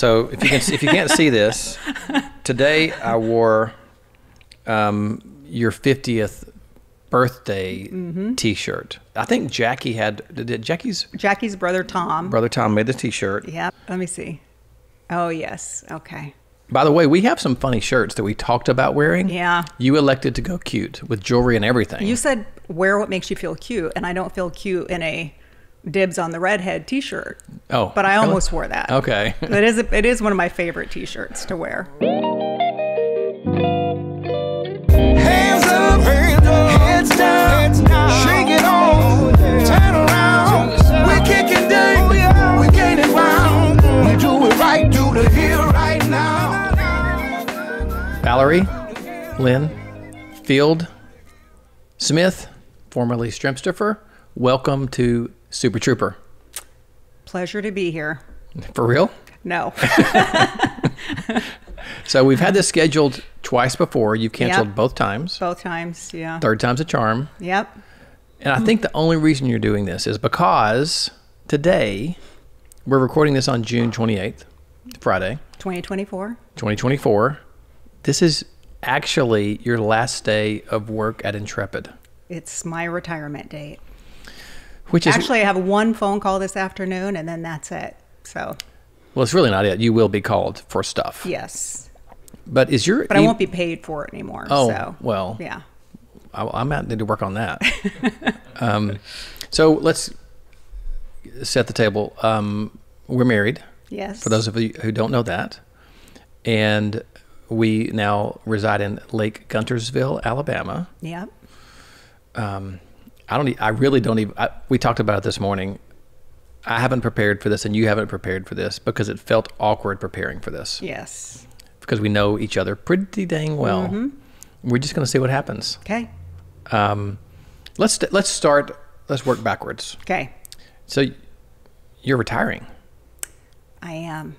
So if you can't see this, today I wore your 50th birthday T-shirt. I think Jackie Jackie's brother Tom. Brother Tom made the T-shirt. Yep. Let me see. Oh yes. Okay. By the way, we have some funny shirts that we talked about wearing. Yeah. You elected to go cute with jewelry and everything. You said wear what makes you feel cute, and I don't feel cute in a dibs on the redhead T-shirt. Oh, but I almost wore that. Okay. It is one of my favorite T-shirts to wear. Hands up, heads down, shake it on, turn around. We're kicking down, we gaining ground. We do it right, do the here right now. Valerie, Lynn, Field, Smith, formerly Strempsterfer, welcome to Super TRUEper. Pleasure to be here. For real? No. So we've had this scheduled twice before. You've canceled both times. Both times, yeah. Third time's a charm. Yep. And I think the only reason you're doing this is because today, we're recording this on June 28th, Friday. 2024. 2024. This is actually your last day of work at Intrepid. It's my retirement date. Which is actually, I have one phone call this afternoon, and then that's it. So. Well, it's really not it. You will be called for stuff. Yes. But I won't be paid for it anymore. Oh, so, well. Yeah. I might need to work on that. So let's set the table. We're married. Yes. For those of you who don't know that. And we now reside in Lake Guntersville, Alabama. Yep. I really don't even, we talked about it this morning. I haven't prepared for this and you haven't prepared for this because it felt awkward preparing for this. Yes. Because we know each other pretty dang well. Mm-hmm. We're just going to see what happens. Okay. Let's work backwards. Okay. So you're retiring. I am.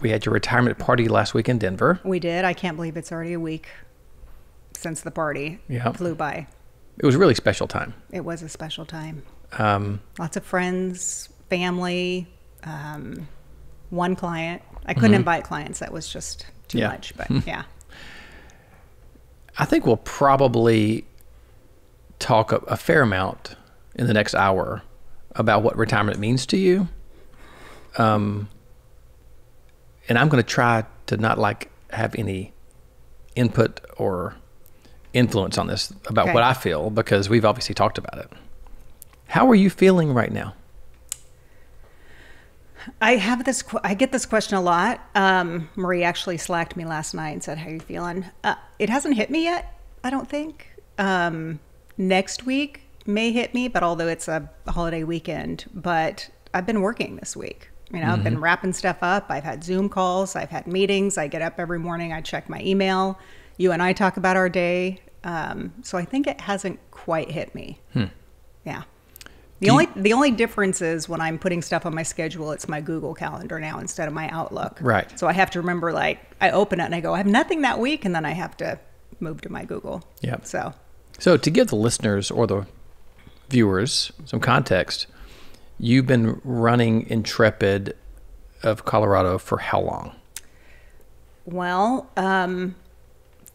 We had your retirement party last week in Denver. We did. I can't believe it's already a week since the party. Yeah. Flew by. It was a really special time. It was a special time. Lots of friends, family, one client. I couldn't invite clients. That was just too much, but yeah. I think we'll probably talk a fair amount in the next hour about what retirement means to you. And I'm going to try to not have any input or influence on this about what I feel, because we've obviously talked about it. How are you feeling right now? I get this question a lot. Marie actually slacked me last night and said, "How are you feeling?" It hasn't hit me yet, I don't think. Next week may hit me, but although it's a holiday weekend, but I've been working this week. I've been wrapping stuff up. I've had Zoom calls. I've had meetings. I get up every morning. I check my email. You and I talk about our day. So I think it hasn't quite hit me. Yeah. The only difference is when I'm putting stuff on my schedule, it's my Google Calendar now instead of my Outlook. Right. So I have to remember, I open it and I go, I have nothing that week, and then I have to move to my Google. Yeah. So to give the listeners or the viewers some context, you've been running Intrepid of Colorado for how long? Well,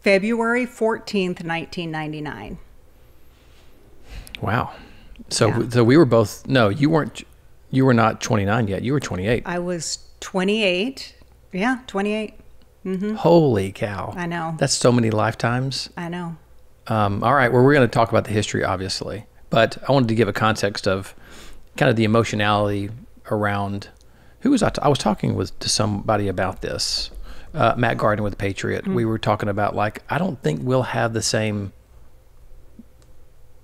February 14th, 1999. Wow. So we were both, you were not 29 yet. You were 28. I was 28. Yeah, 28. Mm-hmm. Holy cow. I know. That's so many lifetimes. I know. All right. Well, we're going to talk about the history, obviously. But I wanted to give a context of kind of the emotionality around, who was I was talking to somebody about this. Matt Gardner with Patriot. We were talking about I don't think we'll have the same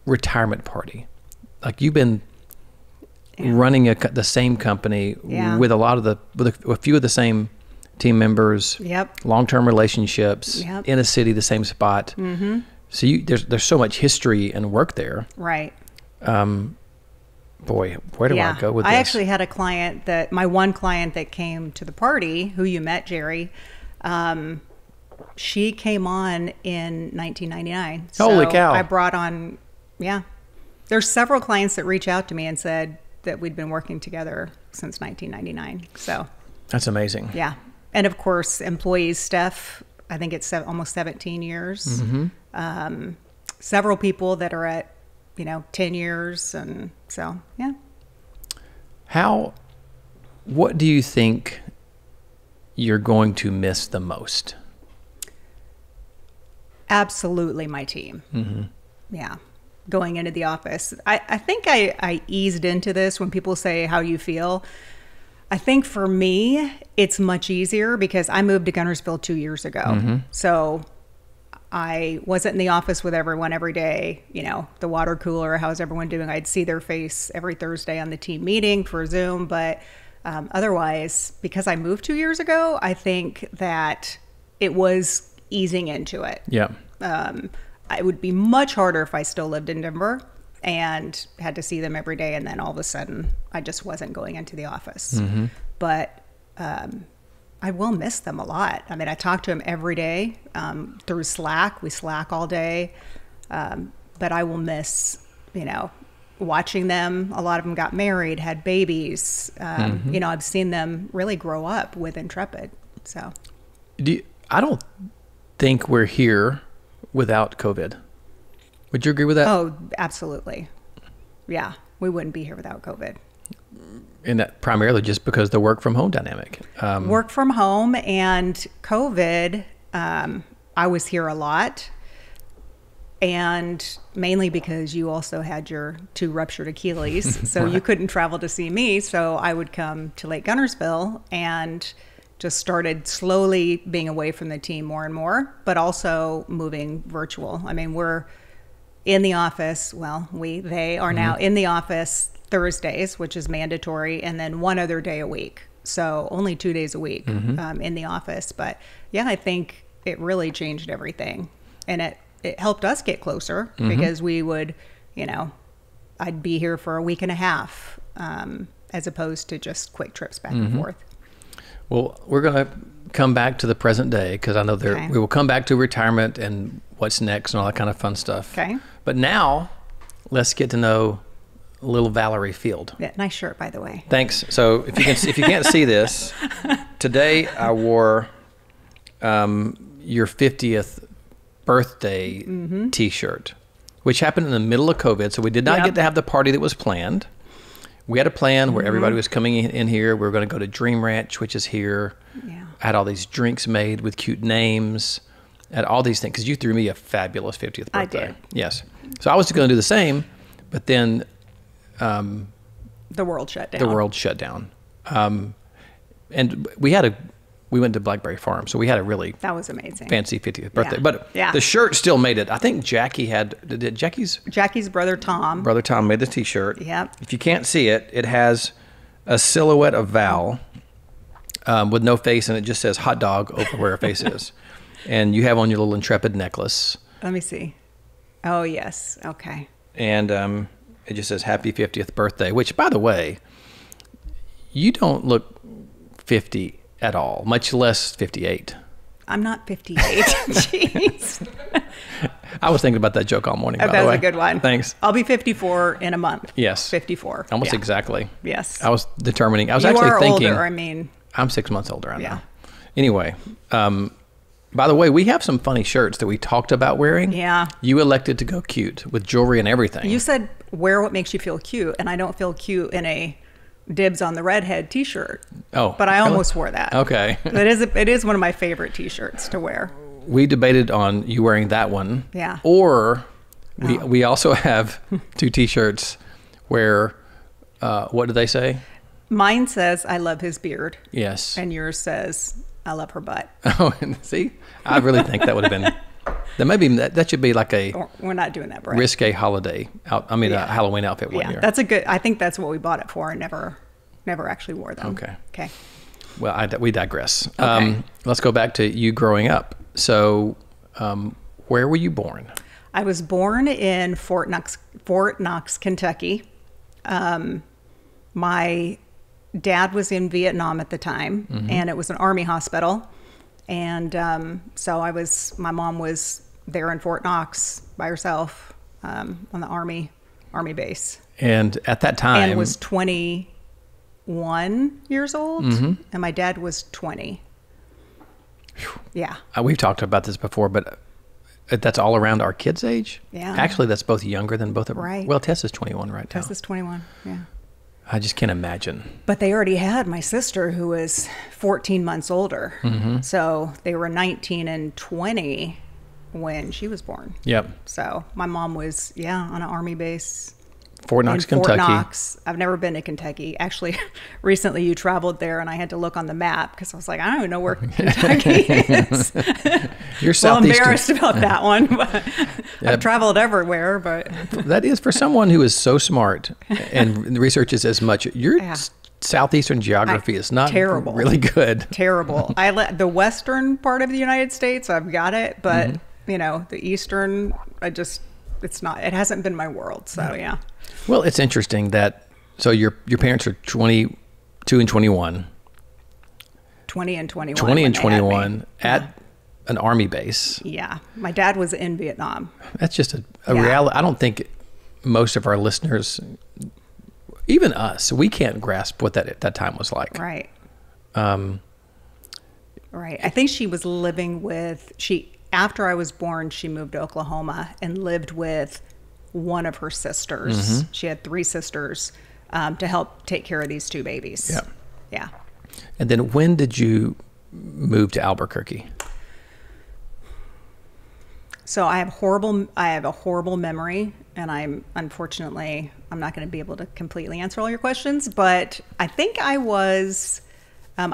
retirement party. You've been running the same company with a few of the same team members. Yep. Long-term relationships. Yep. In a city, the same spot. Mm-hmm. So there's so much history and work there. Right. Boy, where do I go with this? I actually had a client my one client that came to the party, who you met, Jerry. She came on in 1999. Holy cow. I brought on, There's several clients that reach out to me and said that we'd been working together since 1999. So That's amazing. Yeah. And of course, employees, Steph, I think it's almost 17 years. Several people that are at, 10 years. And so, yeah. What do you think you're going to miss the most? Absolutely my team. Yeah. Going into the office. I think I eased into this when people say how you feel. I think for me, it's much easier because I moved to Guntersville 2 years ago. So I wasn't in the office with everyone every day, the water cooler, how's everyone doing? I'd see their face every Thursday on the team meeting for Zoom. But otherwise, because I moved 2 years ago, I think that it was easing into it. Yeah. It would be much harder if I still lived in Denver and had to see them every day, and then all of a sudden I just wasn't going into the office. But I will miss them a lot. I mean, I talk to them every day through Slack. We Slack all day. But I will miss, watching them. A lot of them got married, had babies. I've seen them really grow up with Intrepid. So I don't think we're here without COVID. Would you agree with that? Oh, absolutely. Yeah, we wouldn't be here without COVID. And that primarily just because the work from home dynamic. Work from home and COVID, I was here a lot. And mainly because you also had your 2 ruptured Achilles. So you couldn't travel to see me. So I would come to Lake Guntersville and just started slowly being away from the team more and more, but also moving virtual. I mean, we're in the office. Well, they are now in the office Thursdays, which is mandatory, and then one other day a week. So only 2 days a week in the office. But yeah, I think it really changed everything. And it helped us get closer because we would, I'd be here for a week and a half as opposed to just quick trips back and forth. Well, we're going to come back to the present day because I know we will come back to retirement and what's next and all that kind of fun stuff. Okay. But now let's get to know little Valerie Field. Yeah, nice shirt, by the way. Thanks. So if you can't see this, today I wore your 50th birthday T-shirt, which happened in the middle of COVID. So we did not get to have the party that was planned. We had a plan where everybody was coming in here. We were going to go to Dream Ranch, which is here. Yeah. I had all these drinks made with cute names. I had all these things because you threw me a fabulous 50th birthday. I did. Yes. So I was going to do the same, but then the world shut down. The world shut down. And we went to Blackberry Farm, so we had a really that was amazing fancy 50th birthday. Yeah. But the shirt still made it. I think Jackie's brother Tom. Brother Tom made the T-shirt. Yep. If you can't see it, it has a silhouette of Val with no face, and it just says hot dog over where her face is. And you have on your little Intrepid necklace. Let me see. Oh, yes. Okay. And it just says happy 50th birthday, which, by the way, you don't look 50 at all, much less 58. I'm not 58. Jeez. I was thinking about that joke all morning, by the way. That was a good one. Thanks. I'll be 54 in a month. Yes. 54. Almost exactly. Yes. I was determining. I was you actually are thinking. Older, I mean. I'm 6 months older, I know. Yeah. Anyway, by the way, we have some funny shirts that we talked about wearing. Yeah. You elected to go cute with jewelry and everything. You said wear what makes you feel cute, and I don't feel cute in a dibs on the redhead T-shirt. Oh, but I really? almost wore that. Okay. It is one of my favorite T-shirts to wear. We debated on you wearing that one. Yeah. Or we also have 2 T-shirts where what do they say? Mine says I love his beard. Yes. And yours says I love her butt. Oh, and see, I really think that would have been. That should be like a. We're not doing that, Brett. Risque holiday a Halloween outfit one year. That's a good. I think that's what we bought it for, and never actually wore them. Okay. Well, we digress. Okay. Let's go back to you growing up. So, where were you born? I was born in Fort Knox, Kentucky. My dad was in Vietnam at the time, and it was an Army hospital. And so my mom was there in Fort Knox by herself on the Army base. And at that time... And was 20 21 years old, and my dad was 20. Yeah. We've talked about this before, but that's all around our kids' age? Yeah. Actually, that's both younger than both of them. Right. Well, Tess is 21 right now. Tess is 21, yeah. I just can't imagine. But they already had my sister, who was 14 months older. So they were 19 and 20 when she was born. Yep. So my mom was, on an Army base. Fort Knox, in Fort Kentucky. Knox. I've never been to Kentucky. Actually, recently you traveled there, and I had to look on the map because I was like, I don't even know where Kentucky is. You're well, southeastern. embarrassed about that one. But I've traveled everywhere, but that is for someone who is so smart and researches as much. Your southeastern geography is not terrible. Really good. Terrible. The western part of the United States, I've got it, but the eastern, it's not. It hasn't been my world. So yeah. Well, it's interesting that your parents are 22 and 21. 20 and 21. 20 and 21 at an Army base. Yeah. My dad was in Vietnam. That's just a reality. I don't think most of our listeners, even us, we can't grasp what that time was like. Right. Right. I think she was living after I was born, she moved to Oklahoma and lived with one of her sisters. She had 3 sisters to help take care of these 2 babies. Yeah. Yeah. And then when did you move to Albuquerque? So I have a horrible memory, and I'm not going to be able to completely answer all your questions, but I think I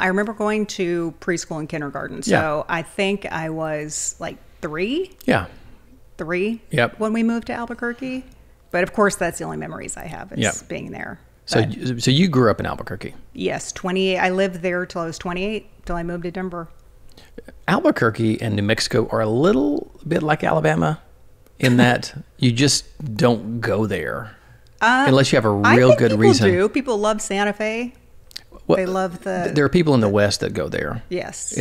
remember going to preschool and kindergarten. So I think I was like 3. Yeah. 3 when we moved to Albuquerque. But of course, that's the only memories I have is being there. So you grew up in Albuquerque? Yes, 28. I lived there till I was 28, till I moved to Denver. Albuquerque and New Mexico are a little bit like Alabama in that you just don't go there unless you have a real good reason. People do. People love Santa Fe. Well, they love there are people in the West that go there. Yes.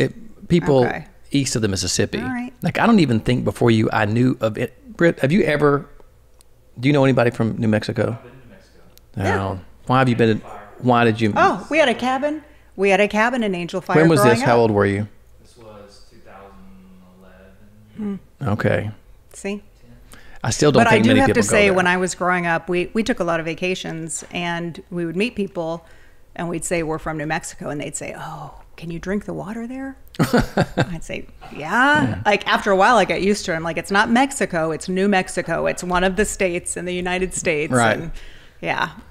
People east of the Mississippi. All right. Like, I don't even think before you I knew of it. Britt, do you know anybody from New Mexico? I've been to New Mexico. No. Why have you been? Why did you? Oh, we had a cabin. We had a cabin in Angel Fire. When was this? growing How up. old were you? This was 2011. Okay. See? I still don't But I think do many have people to go say, there. when I was growing up, we took a lot of vacations, and we would meet people, and we'd say, we're from New Mexico, and they'd say, oh, can you drink the water there? I'd say, yeah. Like, after a while, I got used to it. I'm like, it's not Mexico, it's New Mexico. It's one of the states in the United States. Right. And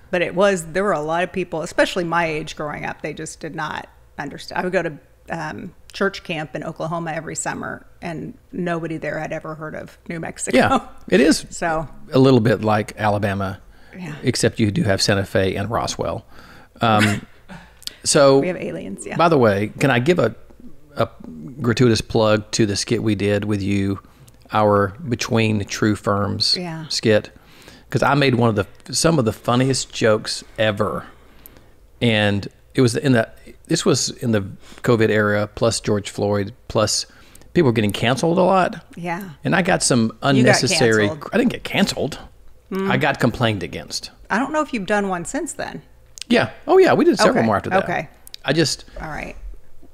but there were a lot of people, especially my age growing up, they just did not understand. I would go to church camp in Oklahoma every summer, and nobody there had ever heard of New Mexico. Yeah, it is So a little bit like Alabama, Yeah. except you do have Santa Fe and Roswell. So we have aliens, yeah. By the way, can I give a gratuitous plug to the skit we did with you, our Between True Firms skit? Because I made some of the funniest jokes ever, and it was this was in the COVID era, plus George Floyd, plus people were getting canceled a lot. Yeah. And I got some unnecessary. canceled. I didn't get canceled. I got complained against. I don't know if you've done one since then. Yeah. Oh yeah, we did several Okay. more after that. Okay. I just. All right.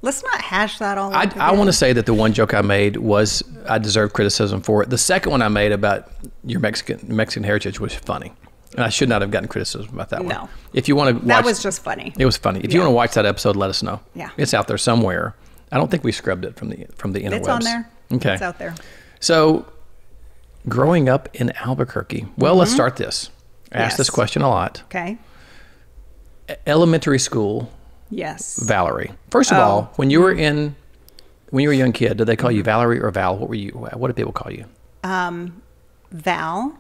Let's not hash that all up I again. want to say that the one joke I made was I deserved criticism for it. The second one I made about your Mexican heritage was funny, and I should not have gotten criticism about that one. No. If you want to watch, That was just funny. it was funny. If you want to watch that episode, let us know. Yeah. It's out there somewhere. I don't think we scrubbed it from the interwebs. It's on there. Okay. It's out there. So, growing up in Albuquerque. Well, let's start this. I ask this Yes. question a lot. Okay. Elementary school, Yes. Valerie. First of all, when you were a young kid, did they call you Valerie or Val? What did people call you? Val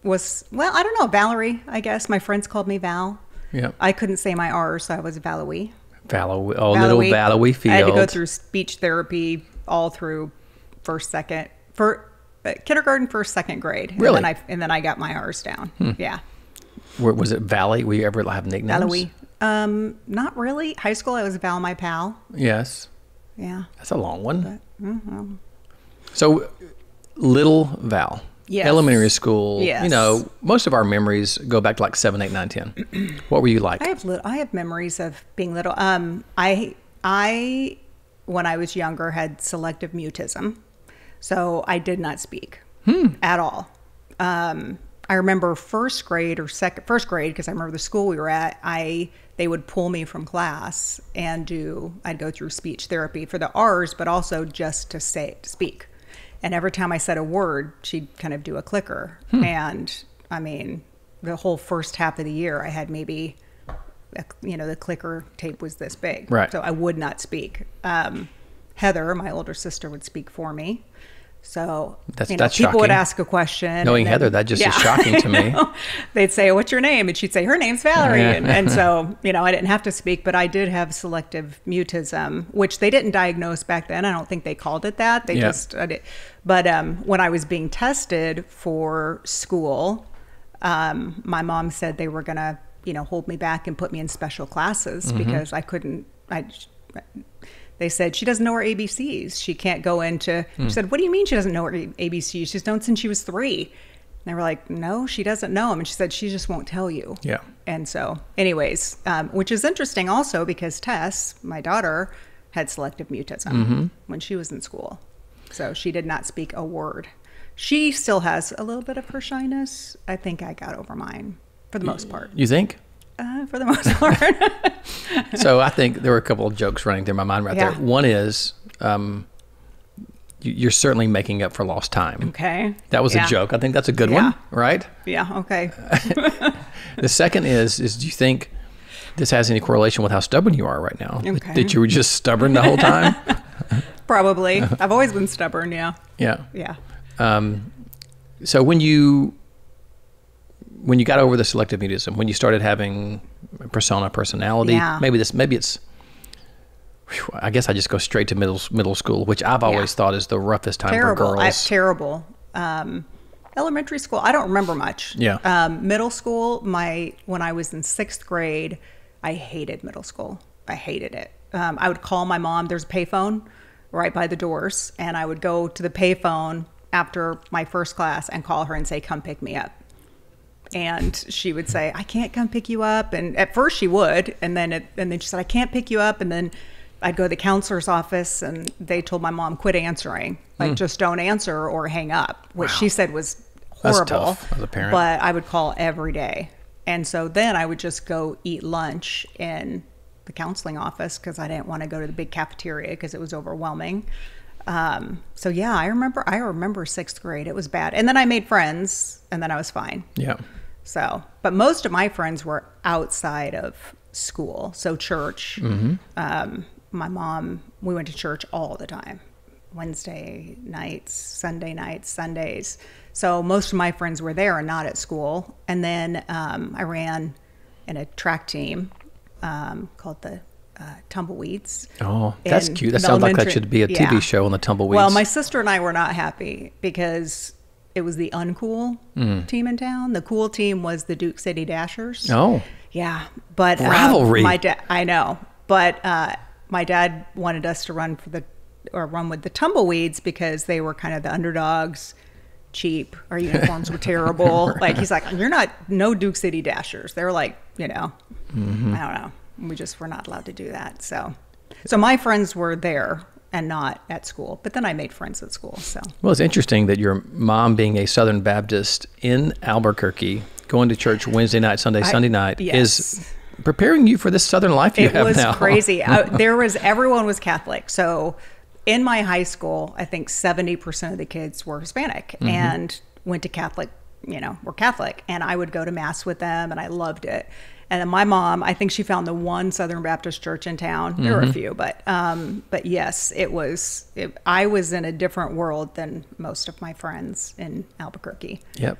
was, I don't know, Valerie, I guess. My friends called me Val. Yeah. I couldn't say my R's, so I was Valerie. Little Valerie Field. I had to go through speech therapy all through kindergarten, first, second grade. Really? And then I got my R's down. Yeah. Was it Valley? Were you ever have nicknames? Valerie. Not really. High school, I was Val, my pal. Yes. Yeah. That's a long one. So, Little Val. Yes. elementary school. Yes. You know, most of our memories go back to like 7, 8, 9, 10. What were you like? I have memories of being little. I when I was younger had selective mutism, so I did not speak at all. I remember first grade because I remember the school we were at. They would pull me from class and I'd go through speech therapy for the R's, but also just to speak. And every time I said a word, she'd kind of do a clicker. And I mean, the whole first half of the year, I had maybe, the clicker tape was this big. Right. So I would not speak. Heather, my older sister, would speak for me. So That's people shocking. would ask a question. Knowing Heather, that just is shocking to me. They'd say, "What's your name?" And she'd say, "Her name's Valerie." And so, I didn't have to speak, but I did have selective mutism, which they didn't diagnose back then. I don't think they called it that. They just, but when I was being tested for school, my mom said they were going to, hold me back and put me in special classes because I couldn't, they said, she doesn't know her ABCs. She can't go into, she said, what do you mean she doesn't know her ABCs? She's known since she was 3. And they were like, no, she doesn't know them. And she said, she just won't tell you. Yeah. And so anyways, which is interesting also because Tess, my daughter, had selective mutism when she was in school. So she did not speak a word. She still has a little bit of her shyness. I think I got over mine for the most part. You think? For the most part. So I think there were a couple of jokes running through my mind right there. One is you're certainly making up for lost time. Okay. That was a joke. I think that's a good one, right? Yeah, okay. The second is do you think this has any correlation with how stubborn you are right now? Okay. That you were just stubborn the whole time? Probably. I've always been stubborn, yeah. Yeah. Yeah. So when you got over the selective mutism, when you started having personality, maybe it's, I guess I just go straight to middle school, which I've always thought is the roughest time for girls. Terrible. Elementary school, I don't remember much. Yeah. Middle school, when I was in 6th grade, I hated middle school. I hated it. I would call my mom. There's a payphone right by the doors, and I would go to the payphone after my first class and call her and say, come pick me up. And she would say, I can't come pick you up. And at first she would. And then she said, I can't pick you up. And then I'd go to the counselor's office and they told my mom, quit answering. Like, just don't answer or hang up, which she said was horrible. That's tough as a parent. But I would call every day. And so then I would just go eat lunch in the counseling office because I didn't want to go to the big cafeteria because it was overwhelming. So yeah, I remember 6th grade. It was bad. And then I made friends and then I was fine. Yeah. So, but most of my friends were outside of school. So church, my mom, we went to church all the time. Wednesday nights, Sunday nights, Sundays. So most of my friends were there and not at school. And then, I ran in a track team, called the Tumbleweeds. Oh, that's cute. That sounds like that should be a TV show on the Tumbleweeds. Well, my sister and I were not happy because it was the uncool team in town. The cool team was the Duke City Dashers. Oh. Yeah. But rivalry. I know. But my dad wanted us to run with the Tumbleweeds because they were kind of the underdogs, cheap. Our uniforms were terrible. Like, he's like, no Duke City Dashers. They're like, I don't know. We just were not allowed to do that. So my friends were there and not at school. But then I made friends at school. So well, it's interesting that your mom, being a Southern Baptist in Albuquerque, going to church Wednesday night, Sunday night, is preparing you for this Southern life you have now. It was crazy. Everyone was Catholic. So in my high school, I think 70% of the kids were Hispanic and went to Catholic, were Catholic. And I would go to Mass with them and I loved it. And then my mom, I think she found the one Southern Baptist church in town. There were a few, but yes, I was in a different world than most of my friends in Albuquerque. Yep,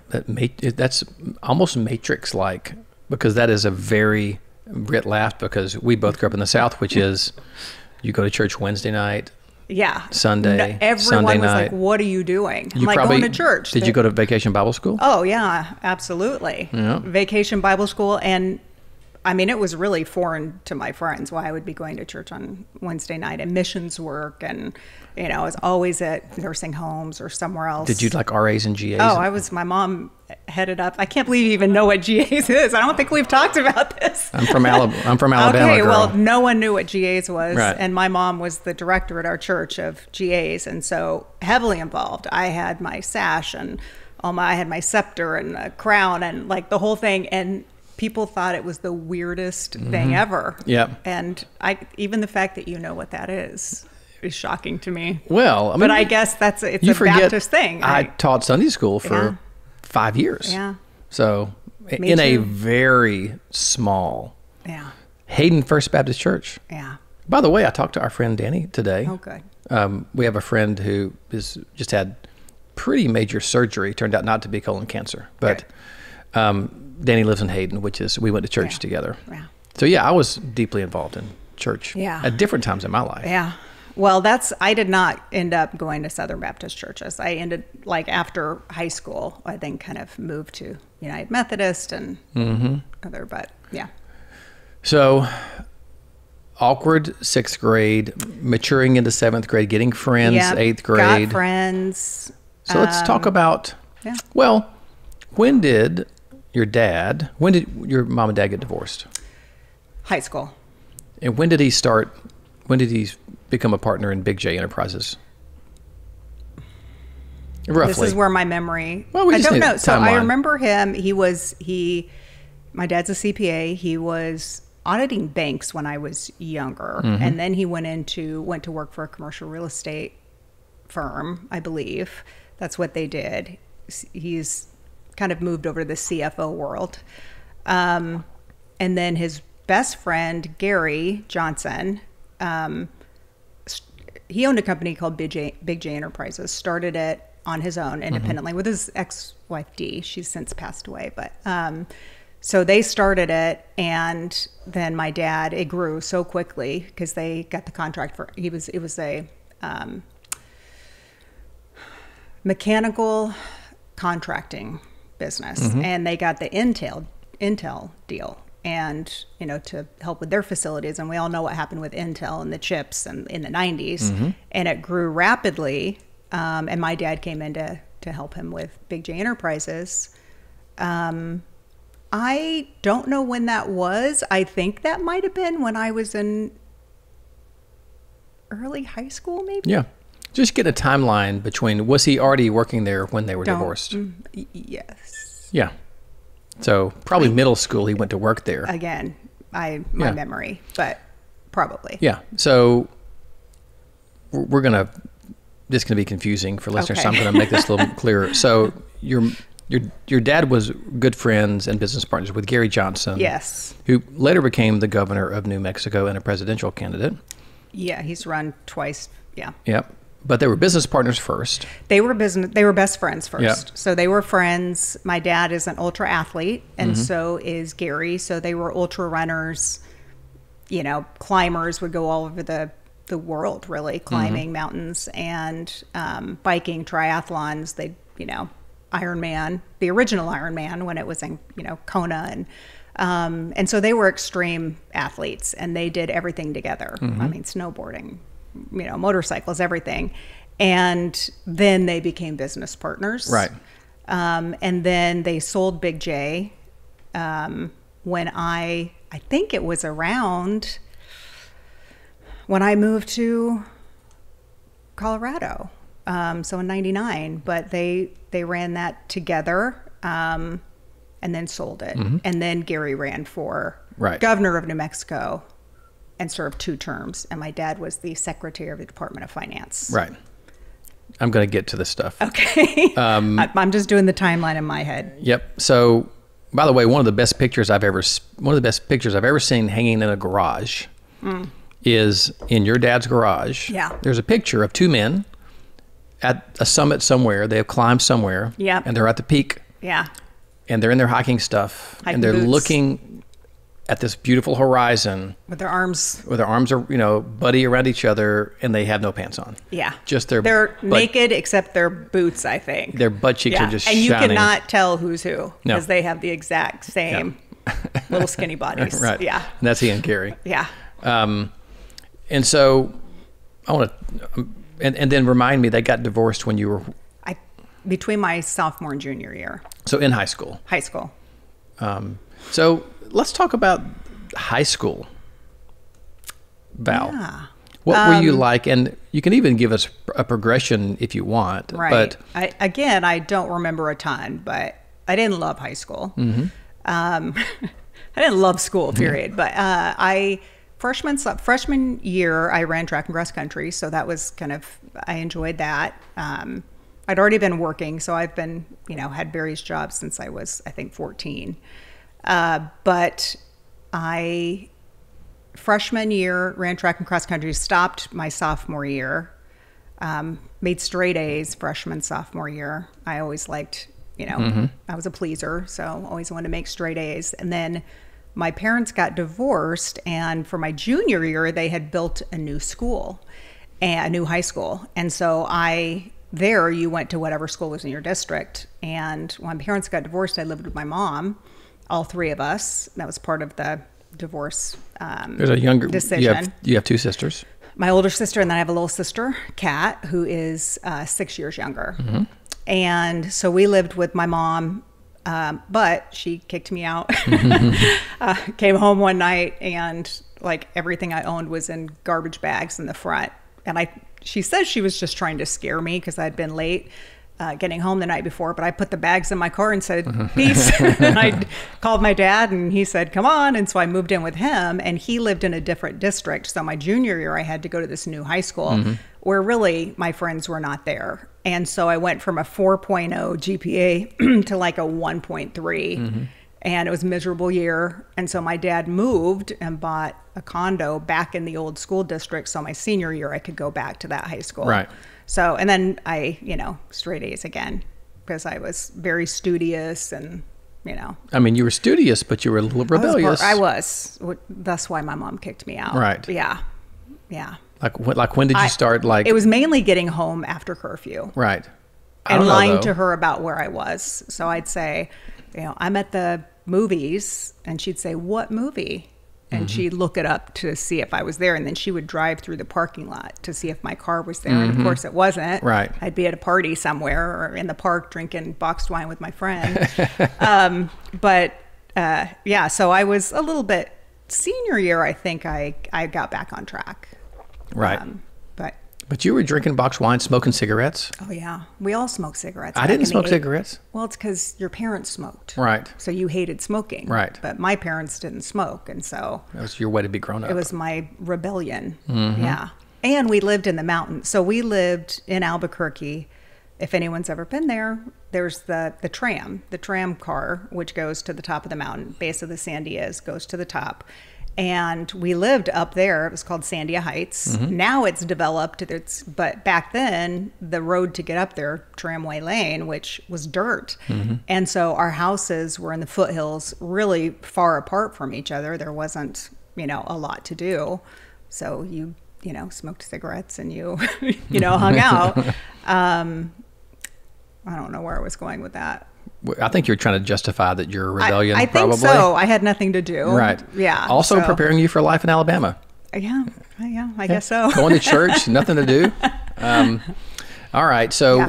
that's almost Matrix-like, because that is a very Brit laugh, because we both grew up in the South, which is you go to church Wednesday night. Yeah. Sunday everyone was night. like, what are you doing? I'm like, going to church. Did you go to Vacation Bible School? Oh, yeah, absolutely. Yeah. Vacation Bible School. And I mean, it was really foreign to my friends why I would be going to church on Wednesday night and missions work. And, you know, I was always at nursing homes or somewhere else. Did you like RAs and GAs? Oh, my mom headed up. I can't believe you even know what GAs is. I don't think we've talked about this. I'm from Alabama. Okay, girl. well, no one knew what GAs was. Right. And my mom was the director at our church of GAs. And so heavily involved. I had my sash and I had my scepter and a crown and like the whole thing. And people thought it was the weirdest thing ever. Yeah. And even the fact that you know what that is shocking to me. Well, I mean, but I guess it's a Baptist thing. I Right? taught Sunday school for 5 years. Yeah. So Me in a too. very small Yeah. Hayden First Baptist Church. Yeah. By the way, I talked to our friend Danny today. Oh, good. We have a friend who is just had pretty major surgery. Turned out not to be colon cancer, but Danny lives in Hayden, we went to church together. Yeah. So yeah, I was deeply involved in church Yeah. at different times in my life. Yeah. Well, I did not end up going to Southern Baptist churches. I ended, like, after high school, I then kind of moved to United Methodist and other, but yeah. So awkward 6th grade, maturing into 7th grade, getting friends, Yep, 8th grade. Got friends. So let's talk about, yeah. well, when did your mom and dad get divorced? High school. And when did he become a partner in Big J Enterprises? Roughly. This is where my memory, Well, we I just don't need know. So I timeline. remember him, my dad's a CPA. He was auditing banks when I was younger. And then he went to work for a commercial real estate firm, I believe. That's what they did. He's kind of moved over to the CFO world. And then his best friend, Gary Johnson, he owned a company called Big J Enterprises, started it on his own independently with his ex-wife, Dee. She's since passed away. But so they started it, and then my dad, it grew so quickly because they got the contract it was a mechanical contracting business, and they got the Intel deal, and to help with their facilities. And we all know what happened with Intel and the chips and in the 90s, and it grew rapidly. And my dad came in to help him with Big J Enterprises. I don't know when that was. I think that might have been when I was in early high school, maybe. Yeah. Just get a timeline between, was he already working there when they were divorced? Yes. Yeah. So probably middle school he went to work there. Again, my Yeah. memory, but probably. Yeah. So we're going to, this is going to be confusing for listeners, so I'm Okay. going to make this a little clearer. So your dad was good friends and business partners with Gary Johnson. Yes. Who later became the governor of New Mexico and a presidential candidate. Yeah, he's run twice. Yeah. Yep. But they were business partners first. They were best friends first. Yeah. So they were friends. My dad is an ultra athlete, and so is Gary. So they were ultra runners, climbers, would go all over the world, really, climbing mountains and biking, triathlons. They, Ironman, the original Ironman when it was in, Kona. And so they were extreme athletes, and they did everything together. I mean, snowboarding, motorcycles, everything. And then they became business partners. Right. And then they sold Big J when I think it was around when I moved to Colorado. So in 99, but they ran that together and then sold it. And then Gary ran for governor of New Mexico and served 2 terms. And my dad was the secretary of the Department of Finance. Right. I'm going to get to this stuff. Okay. I'm just doing the timeline in my head. Yep. So, by the way, one of the best pictures I've ever seen hanging in a garage is in your dad's garage. Yeah. There's a picture of 2 men at a summit somewhere. They have climbed somewhere. Yep. And they're at the peak. Yeah. And they're in their hiking stuff. Hiking and they're boots. looking at this beautiful horizon. With their arms. With their arms are, buddy around each other, and they have no pants on. Yeah. Just they're naked except their boots, I think. Their butt cheeks are just and you shining. cannot tell who's who No. because they have the exact same little skinny bodies. Right. Yeah. And that's Ian Carey. Yeah. And so I want to, and then remind me, they got divorced when you were... Between my sophomore and junior year. So in high school. High school. So let's talk about high school, Val. Yeah. What were you like? And you can even give us a progression if you want. Right. But I don't remember a ton, but I didn't love high school. Mm-hmm. I didn't love school, period. Yeah. But freshman year, I ran track and cross country. So that was I enjoyed that. I'd already been working, so I've been, had various jobs since I was, I think, 14. But freshman year, ran track and cross country, stopped my sophomore year, made straight A's freshman, sophomore year. I always liked, I was a pleaser, so always wanted to make straight A's. And then my parents got divorced, and for my junior year, they had built a new school, a new high school. And so there you went to whatever school was in your district. And when my parents got divorced, I lived with my mom, all three of us. That was part of the divorce there's a younger decision. You have two sisters. My older sister, and then I have a little sister, Kat, who is 6 years younger. Mm-hmm. And so we lived with my mom, but she kicked me out. Came home one night, and everything I owned was in garbage bags in the front. And she says she was just trying to scare me because I'd been late getting home the night before, but I put the bags in my car and said, peace. And I called my dad, and he said, come on. And so I moved in with him, and he lived in a different district. So my junior year, I had to go to this new high school where really my friends were not there. And so I went from a 4.0 GPA to like a 1.3. And it was a miserable year. And so my dad moved and bought a condo back in the old school district. So my senior year, I could go back to that high school. Right. So, and then I, straight A's again, because I was very studious and, I mean, you were studious, but you were a little rebellious. I was. That's why my mom kicked me out. Right. Yeah. Yeah. Like when did you start? It was mainly getting home after curfew. Right. And lying to her about where I was. So I'd say, I'm at the movies, and she'd say, what movie? And she'd look it up to see if I was there, and then she would drive through the parking lot to see if my car was there. And of course it wasn't. Right. I'd be at a party somewhere or in the park drinking boxed wine with my friend. Yeah, so I was a little bit senior year, I think I got back on track. Right. But you were drinking boxed wine, smoking cigarettes? Oh, yeah. We all smoked cigarettes. I didn't smoke cigarettes. Well, it's because your parents smoked. Right. So you hated smoking. Right. But my parents didn't smoke. And so... That was your way to be grown up. It was my rebellion. Yeah. And we lived in the mountains. So we lived in Albuquerque. If anyone's ever been there, there's the tram car, which goes to the top of the mountain. Base of the Sandias goes to the top. And we lived up there. It was called Sandia Heights. Now it's developed. But back then, the road to get up there, Tramway Lane, which was dirt. And so our houses were in the foothills, really far apart from each other. There wasn't, a lot to do. So you smoked cigarettes and you, hung out. I don't know where I was going with that. I think you're trying to justify that you're a rebellion. I think so. I had nothing to do. Right. Yeah. Also preparing you for life in Alabama. Yeah. I guess so. Going to church, nothing to do. All right. So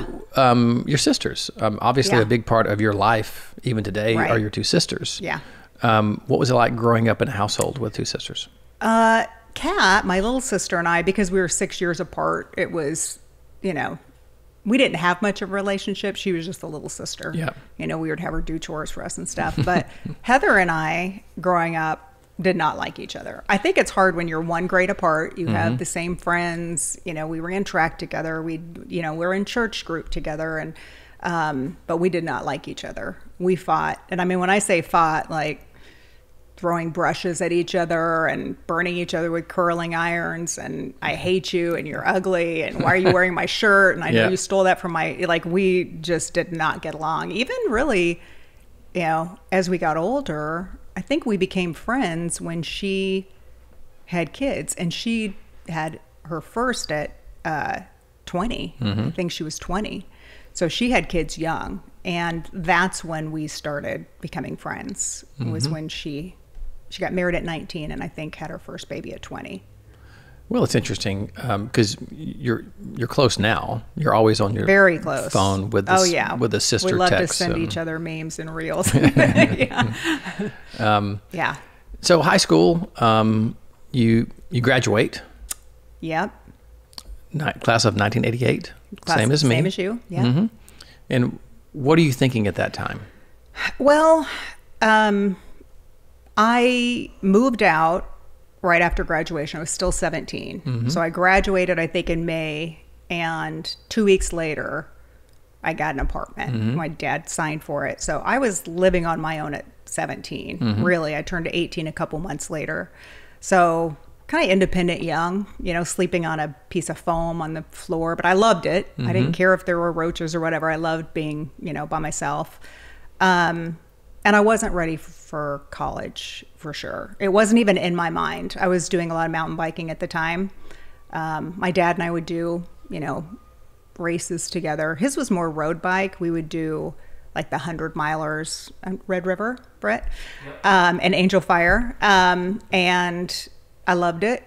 your sisters, obviously a big part of your life, even today, are your two sisters. Yeah. What was it like growing up in a household with two sisters? Kat, my little sister, and I, because we were 6 years apart, it was, we didn't have much of a relationship. She was just a little sister. Yeah. We would have her do chores for us and stuff. But Heather and I, growing up, did not like each other. I think it's hard when you're one grade apart. You have the same friends. We ran track together. We were in church group together, and but we did not like each other. We fought, and I mean, when I say fought, like throwing brushes at each other and burning each other with curling irons, and I hate you and you're ugly and why are you wearing my shirt, and I know you stole that from we just did not get along. Even really, as we got older, I think we became friends when she had kids, and she had her first at 20. I think she was 20. So she had kids young, And that's when we started becoming friends. It was when she got married at 19 and I think had her first baby at 20. Well, it's interesting because you're close now. You're always on your very close phone with the, with the sister. We love text to send each other memes and reels. Yeah. Yeah. So high school, you graduate. Yep. Class of 1988. Same as me. Same as you. Yeah. And what are you thinking at that time? Well, I moved out right after graduation. I was still 17. So I graduated, I think, in May. And 2 weeks later, I got an apartment. My dad signed for it. So I was living on my own at 17. Really, I turned 18 a couple months later. So kind of independent young, you know, sleeping on a piece of foam on the floor. But I loved it. I didn't care if there were roaches or whatever. I loved being, you know, by myself. And I wasn't ready for college for sure. It wasn't even in my mind. I was doing a lot of mountain biking at the time. My dad and I would do, you know, races together. His was more road bike. We would do like the 100 milers on Red River, Brett, and Angel Fire. And I loved it.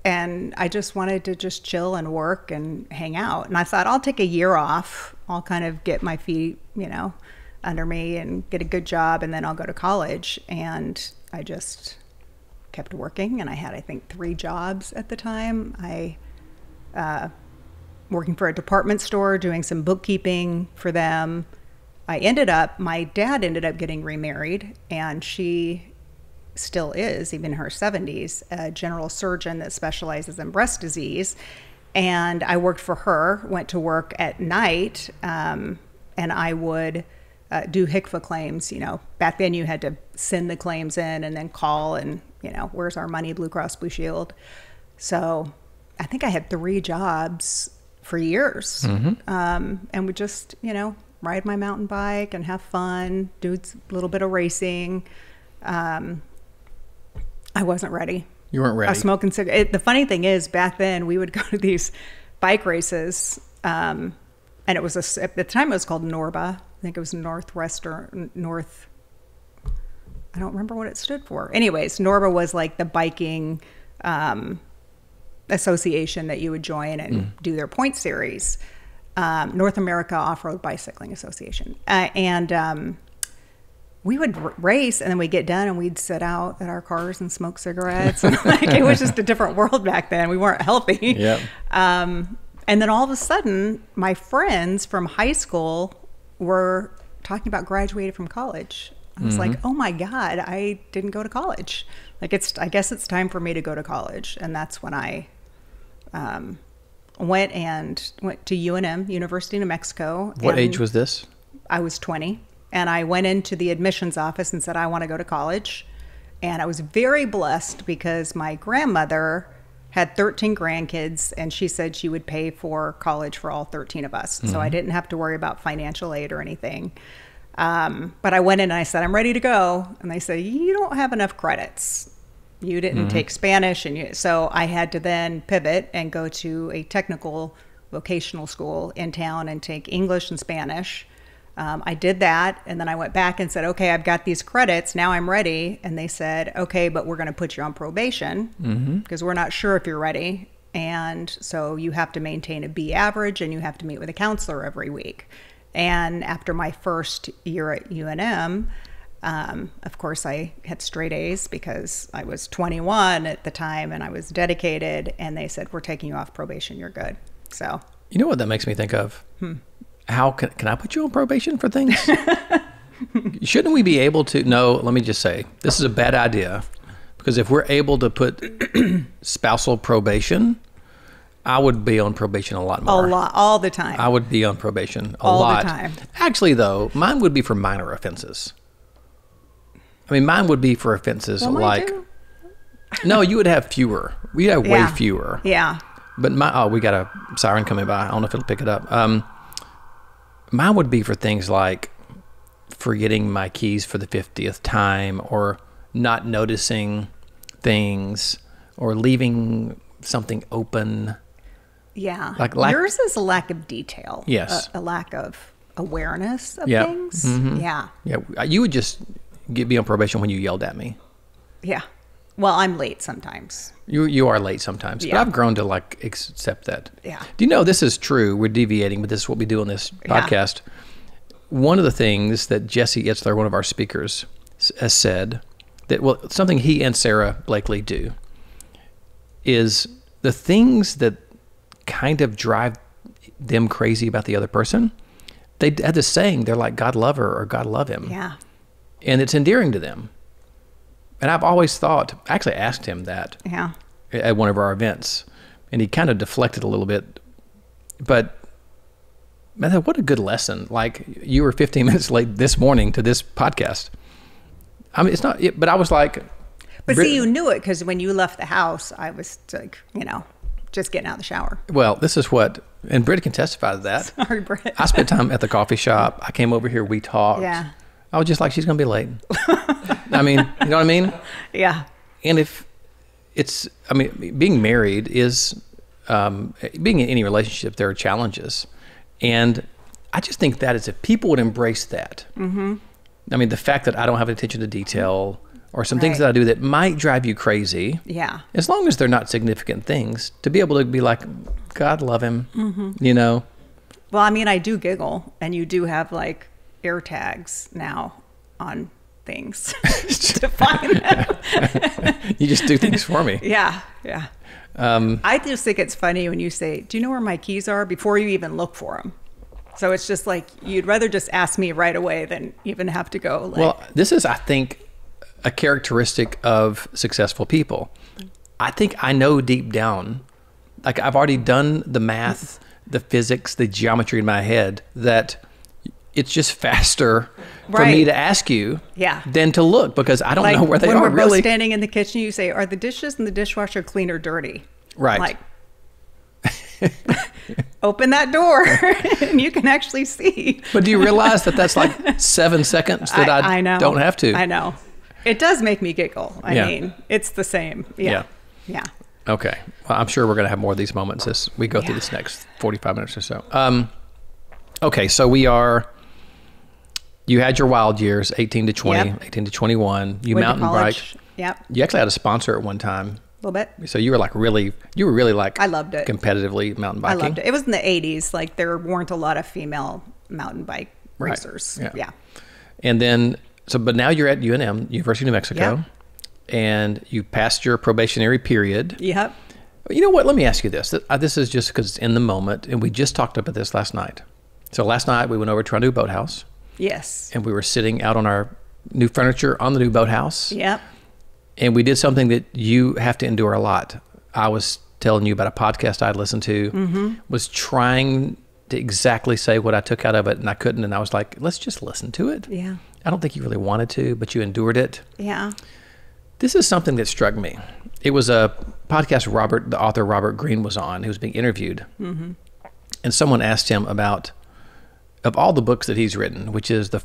And I just wanted to just chill and work and hang out. And I thought, I'll take a year off. I'll kind of get my feet, you know, under me and get a good job, and then I'll go to college. And I just kept working, and I had, I think, 3 jobs at the time. I working for a department store, doing some bookkeeping for them. My dad ended up getting remarried, and she still is, even in her 70s, a general surgeon that specializes in breast disease. And I worked for her, went to work at night, and I would do HCFA claims. You know, back then you had to send the claims in and then call and, you know, where's our money, Blue Cross Blue Shield. So I think I had 3 jobs for years. And would just, you know, ride my mountain bike and have fun, do a little bit of racing. I wasn't ready. You weren't ready. I was smoking cigarettes. The funny thing is, back then we would go to these bike races, and it was at the time it was called Norba. I think it was Northwestern, I don't remember what it stood for. Anyways, Norba was like the biking association that you would join and do their point series. North America Off-Road Bicycling Association. And we would race, and then we'd get done and we'd sit out at our cars and smoke cigarettes. And like, it was just a different world back then. We weren't healthy. Yep. And then all of a sudden, my friends from high school were talking about graduating from college. I was like, oh my God, I didn't go to college. Like, I guess it's time for me to go to college. And that's when I went to UNM, University of New Mexico. What age was this? I was 20. And I went into the admissions office and said, I want to go to college. And I was very blessed because my grandmother had 13 grandkids, and she said she would pay for college for all 13 of us. So I didn't have to worry about financial aid or anything. But I went in and I said, I'm ready to go. And they said, you don't have enough credits. You didn't take Spanish. So I had to then pivot and go to a technical vocational school in town and take English and Spanish. I did that, and then I went back and said, okay, I've got these credits, now I'm ready. And they said, okay, but we're going to put you on probation because we're not sure if you're ready. And so you have to maintain a B average, and you have to meet with a counselor every week. And after my first year at UNM, of course, I had straight A's because I was 21 at the time, and I was dedicated. And they said, we're taking you off probation, you're good. So, you know what that makes me think of? How can I put you on probation for things? Shouldn't we be able to? No, let me just say, this is a bad idea, because if we're able to put spousal probation, I would be on probation a lot more. A lot, all the time. I would be on probation a all lot. All the time. Actually, though, mine would be for minor offenses. I mean, mine would be for offenses like... No, you would have fewer. We'd have way fewer. Yeah. But we got a siren coming by. I don't know if it'll pick it up. Mine would be for things like forgetting my keys for the 50th time, or not noticing things, or leaving something open. Yeah. Like yours is a lack of detail. Yes. A lack of awareness of Yeah. things. Mhm. Yeah. Yeah, you would just be on probation when you yelled at me. Yeah. Well, I'm late sometimes. You are late sometimes, but Yeah. I've grown to like accept that. Yeah. Do you know this is true? We're deviating, but this is what we do on this podcast. One of the things that Jesse Itzler, one of our speakers, has said that, well, something he and Sarah Blakely do is the things that kind of drive them crazy about the other person. They had this saying, they're like, God love her or God love him. Yeah. And it's endearing to them. And I've always thought, I actually asked him that Yeah. at one of our events, and he kind of deflected a little bit. But I thought, what a good lesson. Like, you were 15 minutes late this morning to this podcast. I mean, it's not, but I was like. But see, you knew it because when you left the house, I was like, just getting out of the shower. Well, this is what, and Britt can testify to that. Sorry, Britt. I spent time at the coffee shop. I came over here, we talked. Yeah. I was just like, she's going to be late. I mean, you know what I mean? Yeah. And if it's, I mean, being married is, being in any relationship, there are challenges. And I just think that is, if people would embrace that, I mean, the fact that I don't have attention to detail or some things that I do that might drive you crazy. Yeah. As long as they're not significant things, to be able to be like, God love him, you know? Well, I mean, I do giggle, and you do have like air tags now on things to find them. You just do things for me. Yeah. Yeah. I just think it's funny when you say, do you know where my keys are, before you even look for them. So it's just like, you'd rather just ask me right away than even have to go. Like, Well, this is, I think, a characteristic of successful people. I think I know deep down, like I've already done the math, the physics, the geometry in my head, that it's just faster for me to ask you than to look, because I don't know where they when are we're really. both standing in the kitchen, you say, are the dishes in the dishwasher clean or dirty? Right. Like, open that door and you can actually see. But do you realize that that's like 7 seconds that I know. don't have to? I know. It does make me giggle. I mean, it's the same. Yeah. Okay. Well, I'm sure we're going to have more of these moments as we go through this next 45 minutes or so. Okay. So you had your wild years, 18 to 20, 18 to 21. You Went to mountain college. bike. Yep. You actually had a sponsor at one time. A little bit. So you were really like, I loved it. Competitively mountain biking. I loved it. It was in the 80s. Like, there weren't a lot of female mountain bike racers. Yeah. And then, but now you're at UNM, University of New Mexico, and you passed your probationary period. Yep. You know what? Let me ask you this. This is just because it's in the moment, and we just talked about this last night. So last night we went over to our new boathouse. Yes. And we were sitting out on our new furniture on the new boathouse. Yep. And we did something that you have to endure a lot. I was telling you about a podcast I'd listened to, was trying to exactly say what I took out of it, and I couldn't. And I was like, let's just listen to it. Yeah. I don't think you really wanted to, but you endured it. Yeah. This is something that struck me. It was a podcast the author Robert Greene was on. He was being interviewed. And someone asked him about, of all the books that he's written, which is the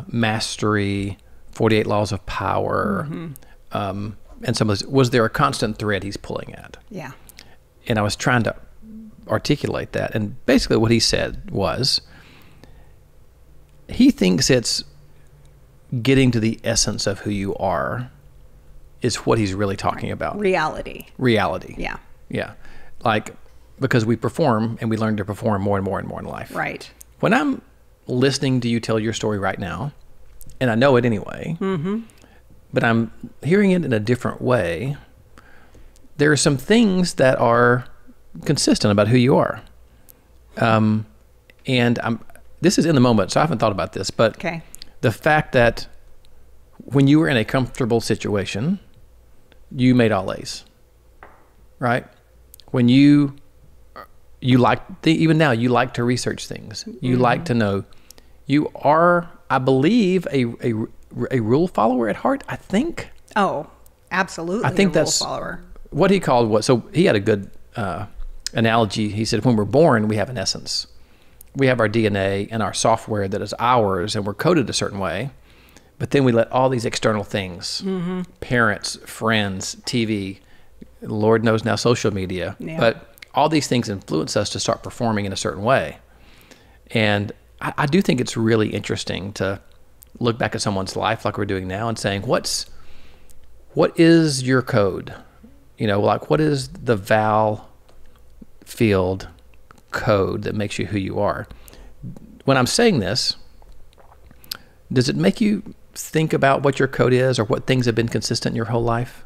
Mastery, 48 Laws of Power, and some of those, was there a constant thread he's pulling at? Yeah. And I was trying to articulate that. And basically what he said was, he thinks it's getting to the essence of who you are is what he's really talking about. Reality. Yeah. Yeah. Like, because we perform and we learn to perform more and more and more in life. Right. When I'm listening to you tell your story right now, and I know it anyway, but I'm hearing it in a different way, there are some things that are consistent about who you are. And this is in the moment, so I haven't thought about this, but the fact that when you were in a comfortable situation, you made all A's, right? When you like, even now, you like to research things. You like to know. You are, I believe, a rule follower at heart, I think. Oh, absolutely. I think that's rule follower. What he called what. So he had a good analogy. He said, when we're born, we have an essence. We have our DNA and our software that is ours, and we're coded a certain way. But then we let all these external things, parents, friends, TV, Lord knows now social media, but all these things influence us to start performing in a certain way. And I do think it's really interesting to look back at someone's life like we're doing now and saying, what is your code? You know, like what is the Val Field code that makes you who you are? When I'm saying this, does it make you think about what your code is or what things have been consistent your whole life?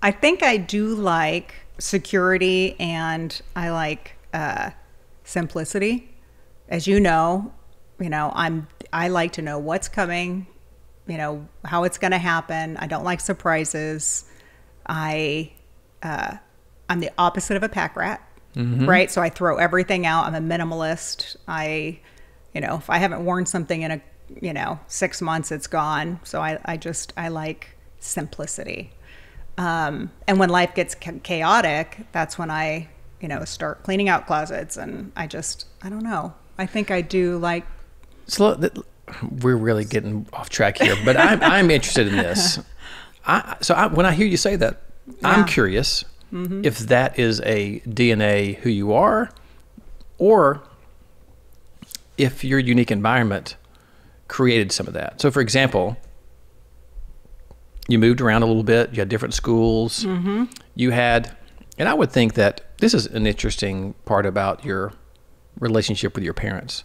I think I do like security, and I like simplicity. As you know, I like to know what's coming, how it's going to happen. I don't like surprises. I'm the opposite of a pack rat, right? So I throw everything out. I'm a minimalist. If I haven't worn something in 6 months, it's gone. So I like simplicity. And when life gets chaotic, that's when I start cleaning out closets, and I don't know. I think I do like. So we're really getting off track here, but I'm interested in this. When I hear you say that, I'm curious if that is a DNA who you are, or if your unique environment created some of that. So, for example, you moved around a little bit. You had different schools. You had, and I would think that this is an interesting part about your relationship with your parents.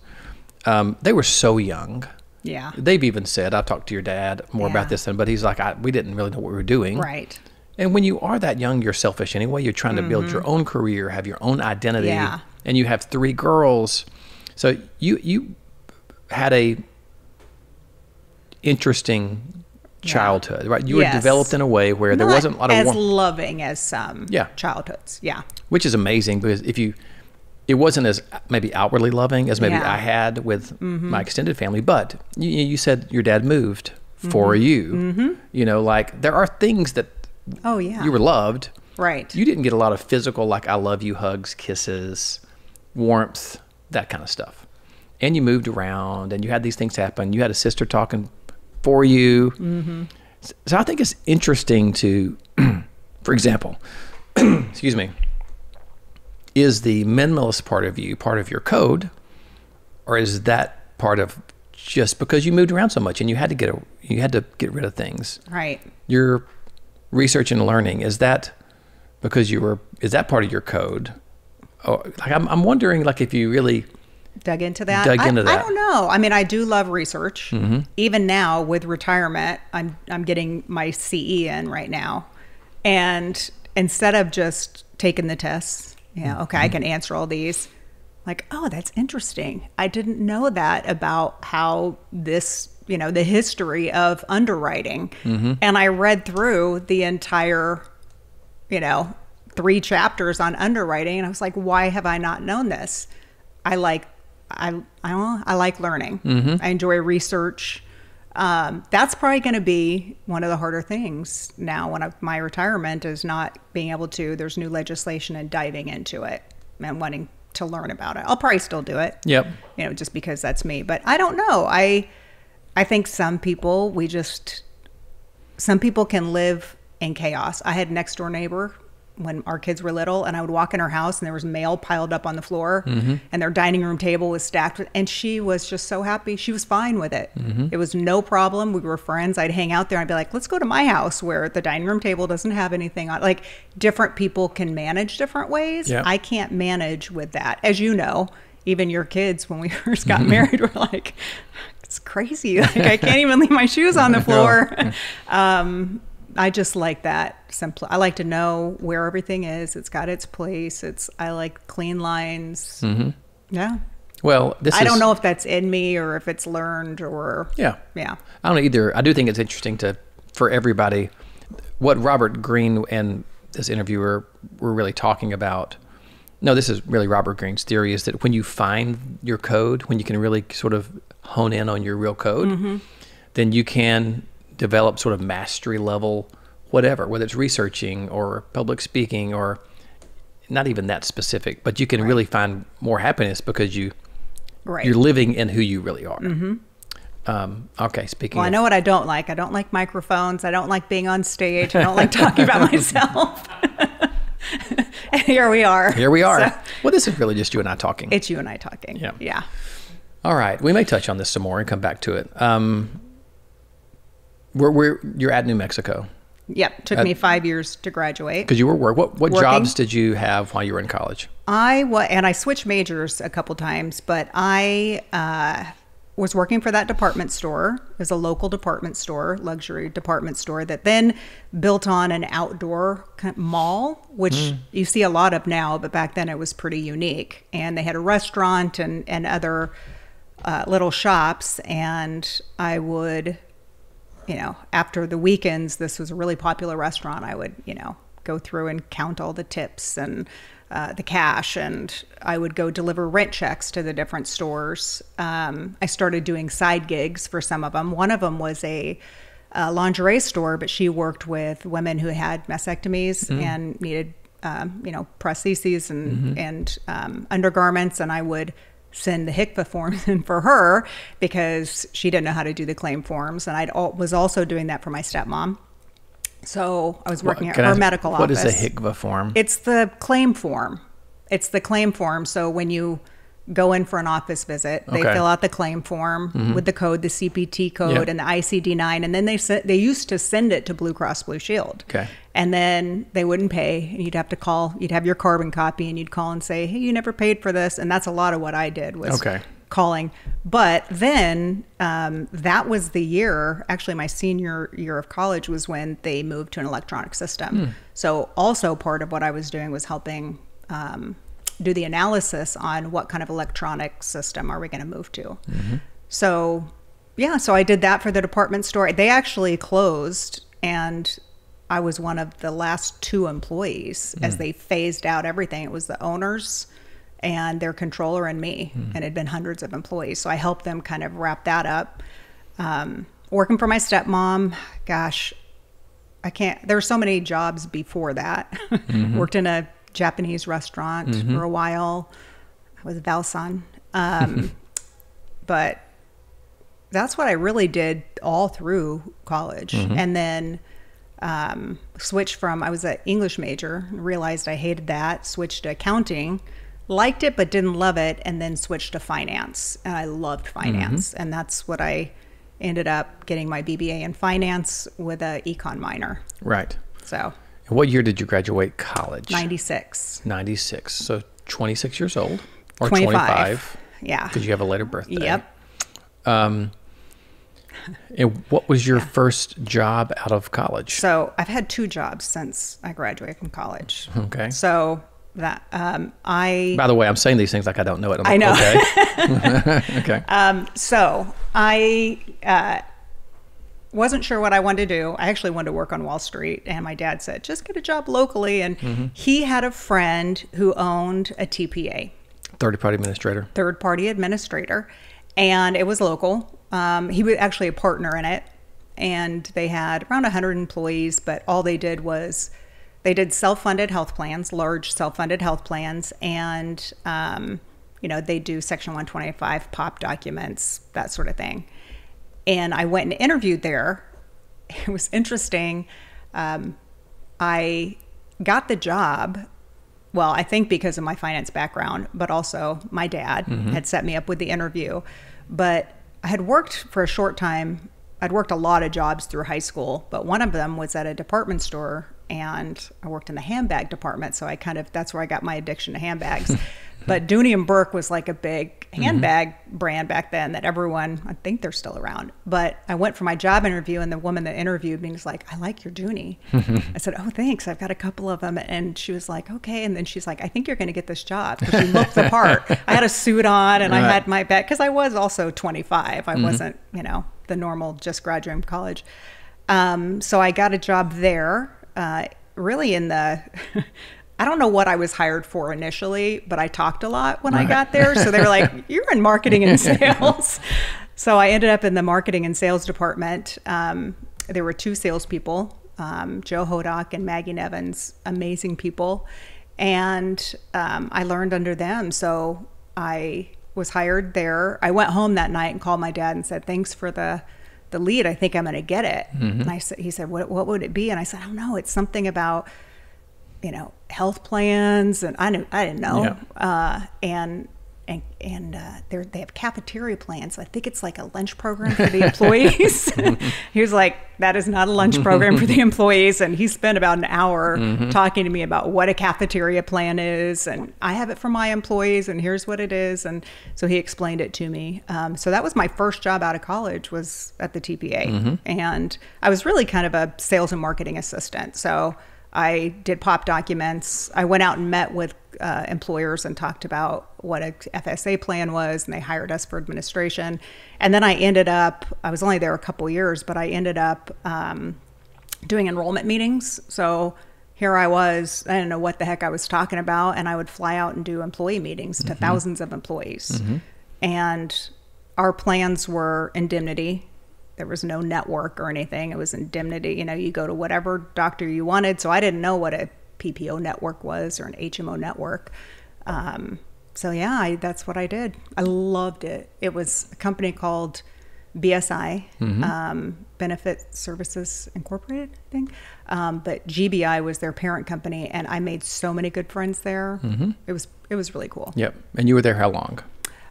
They were so young. Yeah. They've even said, I've talked to your dad more about this, but he's like, we didn't really know what we were doing. Right. And when you are that young, you're selfish anyway. You're trying to build your own career, have your own identity. Yeah. And you have 3 girls. So you had a interesting childhood, right? You were developed in a way where there wasn't a lot of as loving as some childhoods. Yeah. Which is amazing, because it wasn't as maybe outwardly loving as maybe I had with my extended family, but you said your dad moved for you. Like there are things that you were loved. Right. You didn't get a lot of physical, like I love you, hugs, kisses, warmth, that kind of stuff. And you moved around and you had these things happen. You had a sister talking for you. So I think it's interesting to, for example, excuse me, is the minimalist part of you part of your code, or is that part of just because you moved around so much and you had to get rid of things? Right. Your research and learning, is that because is that part of your code? Oh, like I'm wondering, like if you really dug into that. I don't know. I mean, I do love research. Even now with retirement, I'm getting my CE in right now, and instead of just taking the tests, I can answer all these. Like, oh, that's interesting. I didn't know that about how this, the history of underwriting. And I read through the entire, 3 chapters on underwriting, and I was like, why have I not known this? I like learning. I enjoy research. That's probably going to be one of the harder things now when my retirement is not being able to, there's new legislation and diving into it and wanting to learn about it. I'll probably still do it. Yep. Just because that's me, but I don't know. I think some people can live in chaos. I had a next door neighbor when our kids were little, and I would walk in her house and there was mail piled up on the floor, and their dining room table was stacked and she was just so happy. She was fine with it. It was no problem. We were friends. I'd hang out there. I'd be like, let's go to my house where the dining room table doesn't have anything on. Like, different people can manage different ways. Yep. I can't manage with that. As you know, even your kids, when we first got married, were like, it's crazy. Like, I can't even leave my shoes on the floor. I just like that simple. I like to know where everything is. It's got its place. I like clean lines. Yeah. Well, I don't know if that's in me or if it's learned or. Yeah. I don't know either. I do think it's interesting for everybody, what Robert Greene and this interviewer were really talking about. No, this is really Robert Greene's theory, is that when you find your code, when you can really sort of hone in on your real code, then you can develop sort of mastery level, whatever, whether it's researching or public speaking or not even that specific, but you can really find more happiness because you're living in who you really are. Okay, speaking I know what I don't like. I don't like microphones. I don't like being on stage. I don't like talking about myself. And here we are. So, well, this is really just you and I talking. It's you and I talking. Yeah. All right. We may touch on this some more and come back to it. You're at New Mexico. Yep. Took me 5 years to graduate. Because you were what Working. jobs did you have while you were in college? And I switched majors a couple times, but I was working for that department store. It was a local department store, luxury department store that then built on an outdoor mall, which you see a lot of now, but back then it was pretty unique. And they had a restaurant and other little shops. And I would, after the weekends, this was a really popular restaurant. I would, go through and count all the tips and the cash, and I would go deliver rent checks to the different stores. I started doing side gigs for some of them. One of them was a lingerie store, but she worked with women who had mastectomies and needed, prostheses and undergarments, and I would send the HCFA forms in for her because she didn't know how to do the claim forms, and I was also doing that for my stepmom. So I was working at her medical office. What is a HCFA form? It's the claim form. So when you go in for an office visit, they fill out the claim form with the code, the CPT code, and the ICD-9, and then they used to send it to Blue Cross Blue Shield. Okay. And then they wouldn't pay, and you'd have to call. You'd have your carbon copy, and you'd call and say, "Hey, you never paid for this." And that's a lot of what I did was calling. But then that was the year, actually my senior year of college was when they moved to an electronic system. So also part of what I was doing was helping do the analysis on what kind of electronic system are we going to move to. So I did that for the department store. They actually closed, and I was one of the last 2 employees as they phased out everything. It was the owners and their controller and me, and it had been hundreds of employees. So I helped them kind of wrap that up. Working for my stepmom, gosh, there were so many jobs before that. Worked in a Japanese restaurant for a while. I was Val Smith. But that's what I really did all through college. And then switched from, I was an English major, realized I hated that, switched to accounting, liked it but didn't love it, and then switched to finance, and I loved finance. And that's what I ended up getting my BBA in finance with a econ minor. Right. So what year did you graduate college? 96. So 26 years old, or 25. Yeah, because you have a later birthday. Yep. And what was your first job out of college? So I've had 2 jobs since I graduated from college. Okay. So that By the way, I'm saying these things like I don't know it. I know. Okay. Okay. So I wasn't sure what I wanted to do. I actually wanted to work on Wall Street, and my dad said, just get a job locally. And he had a friend who owned a TPA. Third-party administrator. And it was local. He was actually a partner in it. And they had around 100 employees, but all they did was they did self-funded health plans, large self-funded health plans, and they do Section 125 POP documents, that sort of thing. And I went and interviewed there. It was interesting. I got the job, well, I think because of my finance background, but also my dad had set me up with the interview. But I had worked for a short time. I'd worked a lot of jobs through high school, but one of them was at a department store, and I worked in the handbag department. So that's where I got my addiction to handbags. But Dooney and Burke was like a big handbag brand back then that everyone, I think they're still around. But I went for my job interview, and the woman that interviewed me was like, I like your Dooney. I said, oh, thanks. I've got a couple of them. And she was like, okay. And then she's like, I think you're going to get this job, because she looked the part. I had a suit on, and I had my bag, because I was also 25. I wasn't, the normal just graduating from college. So I got a job there, really in the... I don't know what I was hired for initially, but I talked a lot when I got there. So they were like, you're in marketing and sales. So I ended up in the marketing and sales department. There were 2 salespeople, Joe Hodock and Maggie Nevins, amazing people. And I learned under them. So I was hired there. I went home that night and called my dad and said, thanks for the lead. I think I'm going to get it. And he said, what would it be? And I said, I don't know. It's something about, health plans. And I didn't know. And and they have cafeteria plans. I think it's like a lunch program for the employees. He was like, that is not a lunch program for the employees. And he spent about an hour talking to me about what a cafeteria plan is. And I have it for my employees, and here's what it is. And so he explained it to me. So that was my first job out of college, was at the TPA. And I was really kind of a sales and marketing assistant. So I did pop documents. I went out and met with employers and talked about what a FSA plan was, and they hired us for administration. And then I was only there a couple years, but I ended up doing enrollment meetings. So here I was, I didn't know what the heck I was talking about, and I would fly out and do employee meetings to thousands of employees. And our plans were indemnity. There was no network or anything. It was indemnity. You go to whatever doctor you wanted. So I didn't know what a PPO network was or an HMO network. So yeah, that's what I did. I loved it. It was a company called BSI, Benefit Services Incorporated, I think. But GBI was their parent company, and I made so many good friends there. It was really cool. Yep. And you were there how long?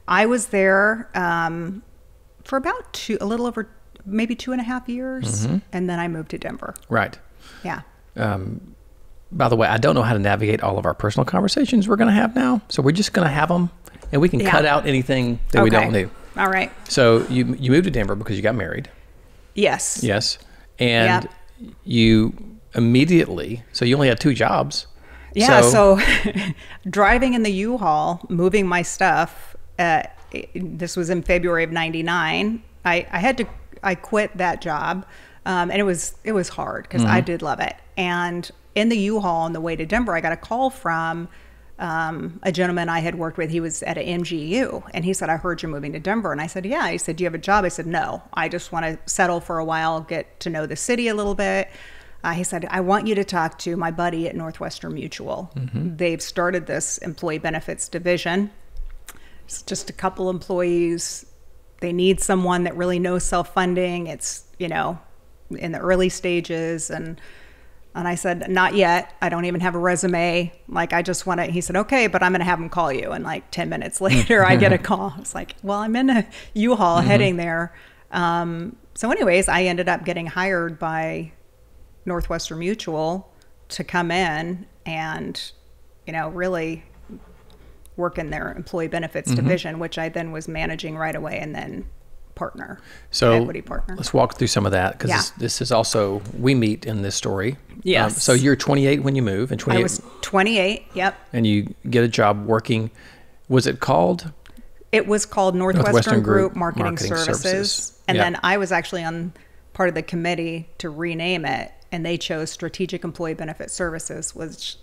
I was there for about a little over maybe 2.5 years, and then I moved to Denver. Right. Yeah. By the way, I don't know how to navigate all of our personal conversations we're going to have now, so we're just going to have them, and we can cut out anything that we don't do. All right. So you moved to Denver because you got married. Yes. Yes. And you immediately, so you only had 2 jobs. Yeah. So driving in the U-Haul, moving my stuff, this was in February of '99. I quit that job, and it was hard because I did love it. And in the U-Haul on the way to Denver, I got a call from a gentleman I had worked with. He was at an MGU, and he said, I heard you're moving to Denver. And I said, yeah. He said, do you have a job? I said, no, I just want to settle for a while, get to know the city a little bit. He said, I want you to talk to my buddy at Northwestern Mutual. They've started this employee benefits division. It's just a couple employees. They need someone that really knows self-funding. It's, in the early stages. And I said, not yet. I don't even have a resume. Like, I just want to, he said, okay, but I'm going to have him call you. And like 10 minutes later, I get a call. It's like, well, I'm in a U-Haul heading there. So anyways, I ended up getting hired by Northwestern Mutual to come in and, really work in their employee benefits division, which I then was managing right away, and then equity partner. Let's walk through some of that, because this is also, we meet in this story. Yes. So you're 28 when you move, and 28. I was 28. Yep. And you get a job working. Was it called? It was called Northwestern Group Marketing Services. And then I was actually on part of the committee to rename it, and they chose Strategic Employee Benefit Services, which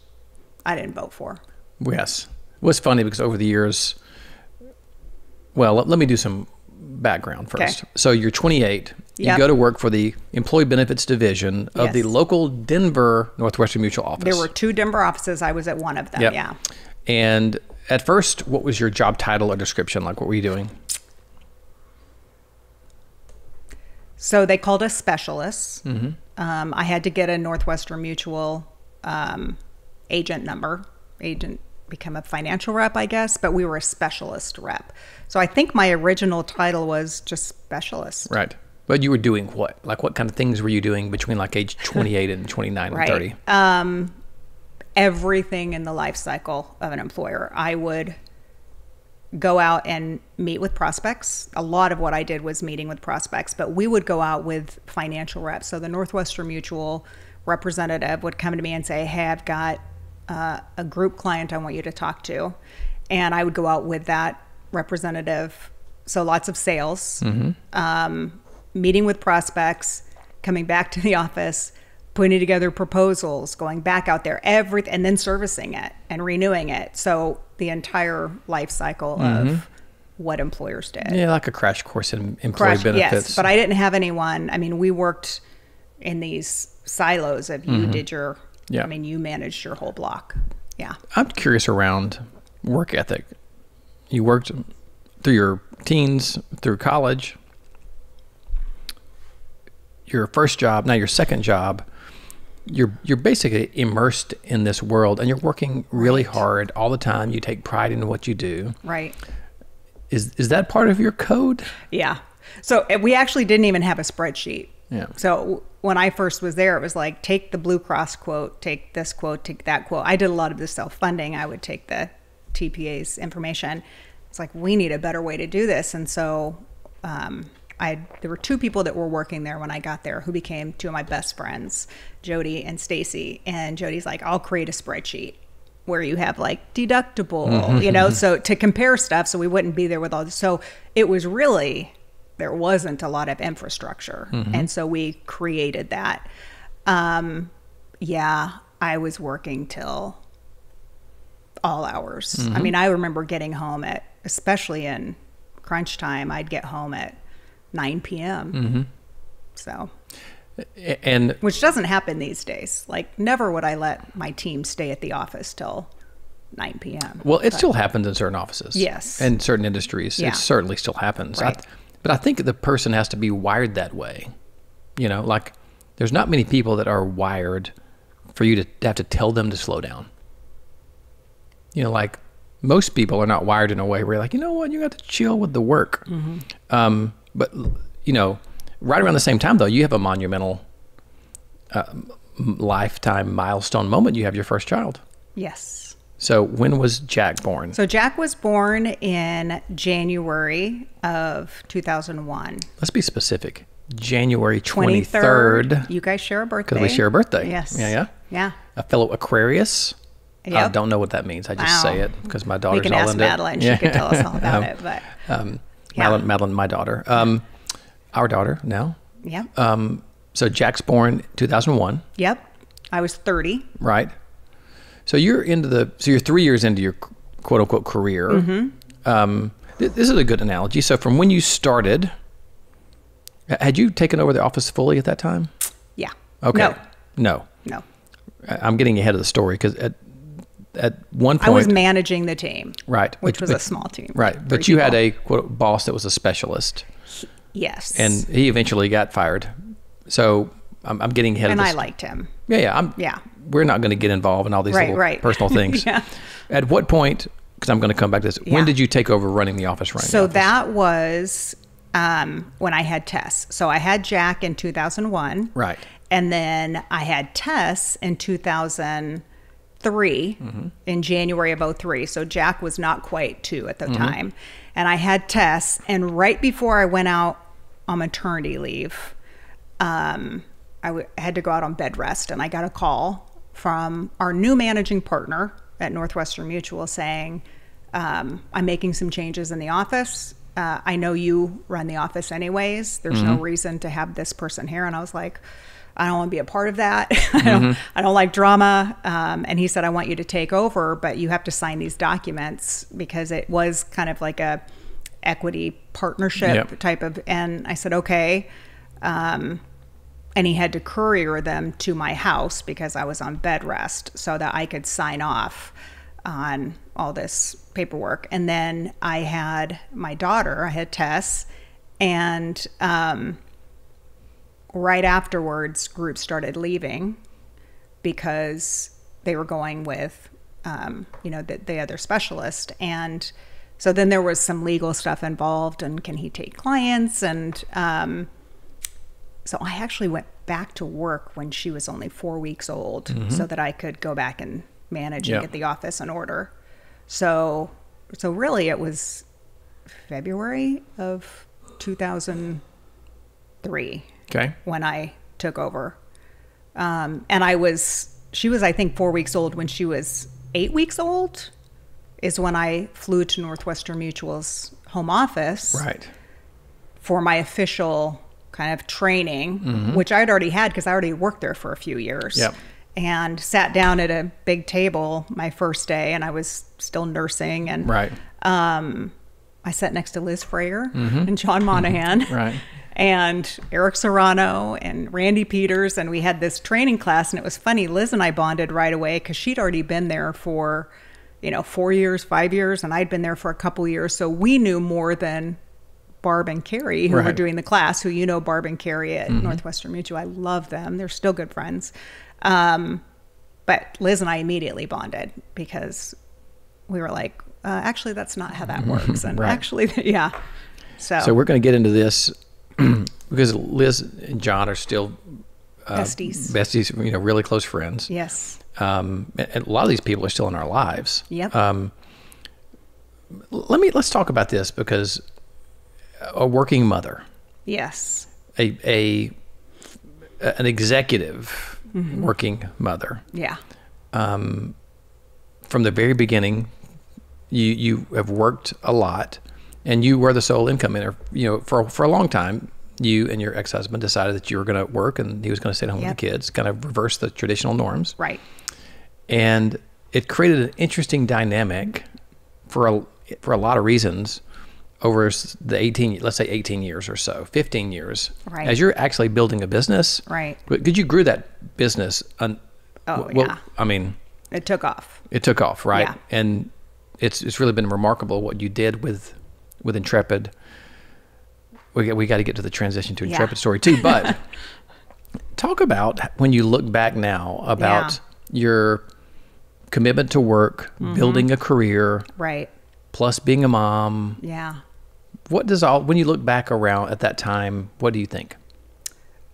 I didn't vote for. Yes. It was funny because over the years, well, let me do some background first. Okay. So you're 28. You go to work for the Employee Benefits Division of the local Denver Northwestern Mutual office. There were 2 Denver offices. I was at one of them, yeah. And at first, what was your job title or description? Like, what were you doing? So they called us specialists. I had to get a Northwestern Mutual agent number. Become a financial rep, I guess, but we were a specialist rep. So I think my original title was just specialist. Right. But you were doing what? Like, what kind of things were you doing between like age 28 and 29 and 30? Everything in the life cycle of an employer. I would go out and meet with prospects. A lot of what I did was meeting with prospects, but we would go out with financial reps. So the Northwestern Mutual representative would come to me and say, hey, I've got a group client I want you to talk to. And I would go out with that representative. So lots of sales, meeting with prospects, coming back to the office, putting together proposals, going back out there, and then servicing it and renewing it. So the entire life cycle of what employers did. Yeah, like a crash course in employee benefits. Yes, but I didn't have anyone. I mean, we worked in these silos of you did your, I mean, you managed your whole block. Yeah. I'm curious around work ethic. You worked through your teens, through college. Your first job, now your second job, you're basically immersed in this world, and you're working really hard all the time. You take pride in what you do. Right. Is that part of your code? Yeah. So we actually didn't even have a spreadsheet. Yeah. So when I first was there, it was like, take the Blue Cross quote, take this quote, take that quote. I did a lot of the self-funding. I would take the TPA's information. It's like, we need a better way to do this. And so there were two people that were working there when I got there who became two of my best friends, Jody and Stacy. And Jody's like, I'll create a spreadsheet where you have like deductible, you know, so to compare stuff so we wouldn't be there with all this. So it was really, there wasn't a lot of infrastructure. And so we created that. Yeah, I was working till all hours. I mean, I remember getting home at, especially in crunch time, I'd get home at 9 p.m. So, and which doesn't happen these days. Like, never would I let my team stay at the office till 9 p.m. Well, it still happens in certain offices. Yes. In certain industries. Yeah. It certainly still happens. Right. But I think the person has to be wired that way. You know, like, there's not many people that are wired for you to have to tell them to slow down. You know, like, most people are not wired in a way where you're like, you know what, you got to chill with the work. But, you know, right around the same time, though, you have a monumental lifetime milestone moment. You have your first child. Yes. So when was Jack born? So Jack was born in January of 2001. Let's be specific. January 23rd. You guys share a birthday. Because we share a birthday. Yes. Yeah. Yeah. A fellow Aquarius. I Yep. don't know what that means. I just say it because my daughter's We can all ask into it. Madeline. She could tell us all about it. But Madeline, my daughter. Our daughter now. yeah. So Jack's born 2001. Yep. I was 30. Right. So you're you're 3 years into your quote unquote career. This is a good analogy. So from when you started, had you taken over the office fully at that time? Yeah. Okay. No. I'm getting ahead of the story because at one point I was managing the team. Right. Which was a small team. Right. But you had a quote boss that was a specialist. Yes. And he eventually got fired. So I'm getting ahead of this. And I liked him. Yeah. We're not going to get involved in all these little personal things. Yeah. At what point, because I'm going to come back to this, when did you take over running the office? So that was when I had Tess. So I had Jack in 2001. Right. And then I had Tess in 2003, in January of 2003. So Jack was not quite 2 at the time. And I had Tess. And right before I went out on maternity leave, I had to go out on bed rest. And I got a call from our new managing partner at Northwestern Mutual saying, I'm making some changes in the office. I know you run the office anyways. There's no reason to have this person here. And I was like, I don't want to be a part of that. I don't like drama. And he said, I want you to take over, but you have to sign these documents because it was kind of like a equity partnership type of, and I said, okay. And he had to courier them to my house because I was on bed rest so that I could sign off on all this paperwork. And then I had my daughter, I had Tess, and right afterwards, groups started leaving because they were going with, the other specialist. And so then there was some legal stuff involved, and can he take clients? And so I actually went back to work when she was only 4 weeks old so that I could go back and manage and get the office in order. So really it was February of 2003 when I took over. And she was, I think, 4 weeks old. When she was 8 weeks old is when I flew to Northwestern Mutual's home office for my official kind of training, which I'd already had because I already worked there for a few years. And sat down at a big table my first day, and I was still nursing. And I sat next to Liz Freyer and John Monahan and Eric Serrano and Randy Peters. And we had this training class, and it was funny. Liz and I bonded right away because she'd already been there for, 4 years, 5 years, and I'd been there for a couple years. So we knew more than Barb and Carrie, who were Right. doing the class, who, you know, Barb and Carrie at Northwestern Mutual. I love them. They're still good friends. But Liz and I immediately bonded because we were like, actually, that's not how that works. And Right. actually, yeah. So we're going to get into this because Liz and John are still besties, you know, really close friends. Yes. And a lot of these people are still in our lives. Yep. Let's talk about this because a working mother, Yes. an executive working mother, Yeah. from the very beginning, you have worked a lot, and you were the sole income earner. You know, for a long time, you and your ex-husband decided that you were going to work and he was going to stay at home with the kids, kind of reverse the traditional norms. Right. And it created an interesting dynamic for a lot of reasons over the 18 years or so, 15 years. Right. As you're actually building a business. Right. Because you grew that business. Yeah. I mean, It took off. it took off, right? Yeah. And it's really been remarkable what you did with Intrepid. We got to get to the transition to Intrepid story too, but talk about when you look back now about your commitment to work, building a career, Right. plus being a mom. Yeah. When you look back around at that time, what do you think?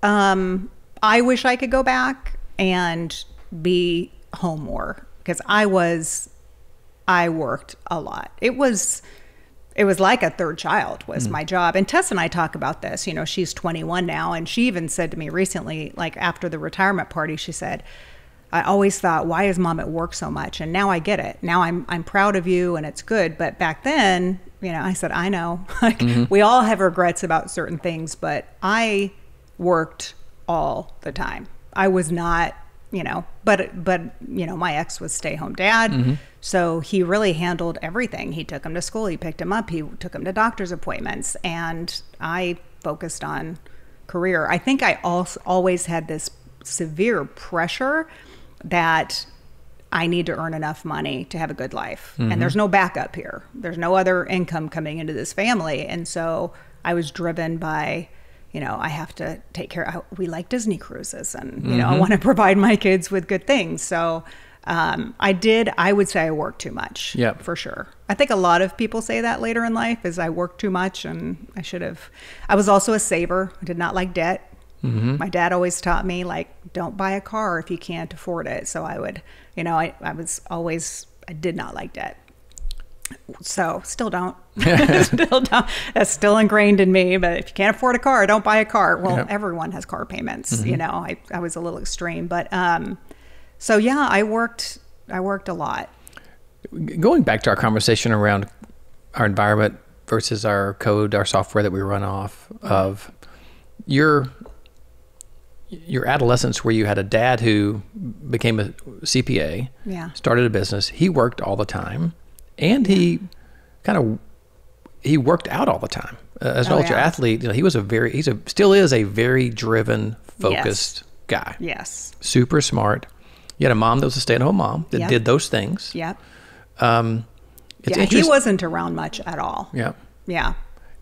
I wish I could go back and be home more because I worked a lot. It was like a third child was my job. And Tess and I talk about this, you know, she's 21 now. And she even said to me recently, like after the retirement party, she said, I always thought, why is mom at work so much? And now I get it. Now I'm proud of you and it's good. But back then, you know, I said, I know, like we all have regrets about certain things, but I worked all the time. I was not, you know, but you know, my ex was stay home dad. So he really handled everything. He took him to school, he picked him up, he took him to doctor's appointments, and I focused on career. I think I also always had this severe pressure that I need to earn enough money to have a good life. And there's no backup here. There's no other income coming into this family. And so I was driven by, you know, I have to take care. We like Disney cruises and, you know, I want to provide my kids with good things. So I would say I worked too much. Yep. For sure. I think a lot of people say that later in life is I worked too much and I was also a saver. I did not like debt. My dad always taught me, like, don't buy a car if you can't afford it. So I would, you know, I did not like debt. So still don't. Still don't. That's still ingrained in me. But if you can't afford a car, don't buy a car. Well, everyone has car payments. You know, I was a little extreme. But so, yeah, I worked a lot. Going back to our conversation around our environment versus our code, our software that we run off of, your adolescence where you had a dad who became a CPA, started a business. He worked all the time, and he worked out all the time. As an ultra athlete, you know, he still is a very driven, focused guy. Yes. Super smart. You had a mom that was a stay-at-home mom that did those things. Yep. It's he wasn't around much at all. Yeah. Yeah.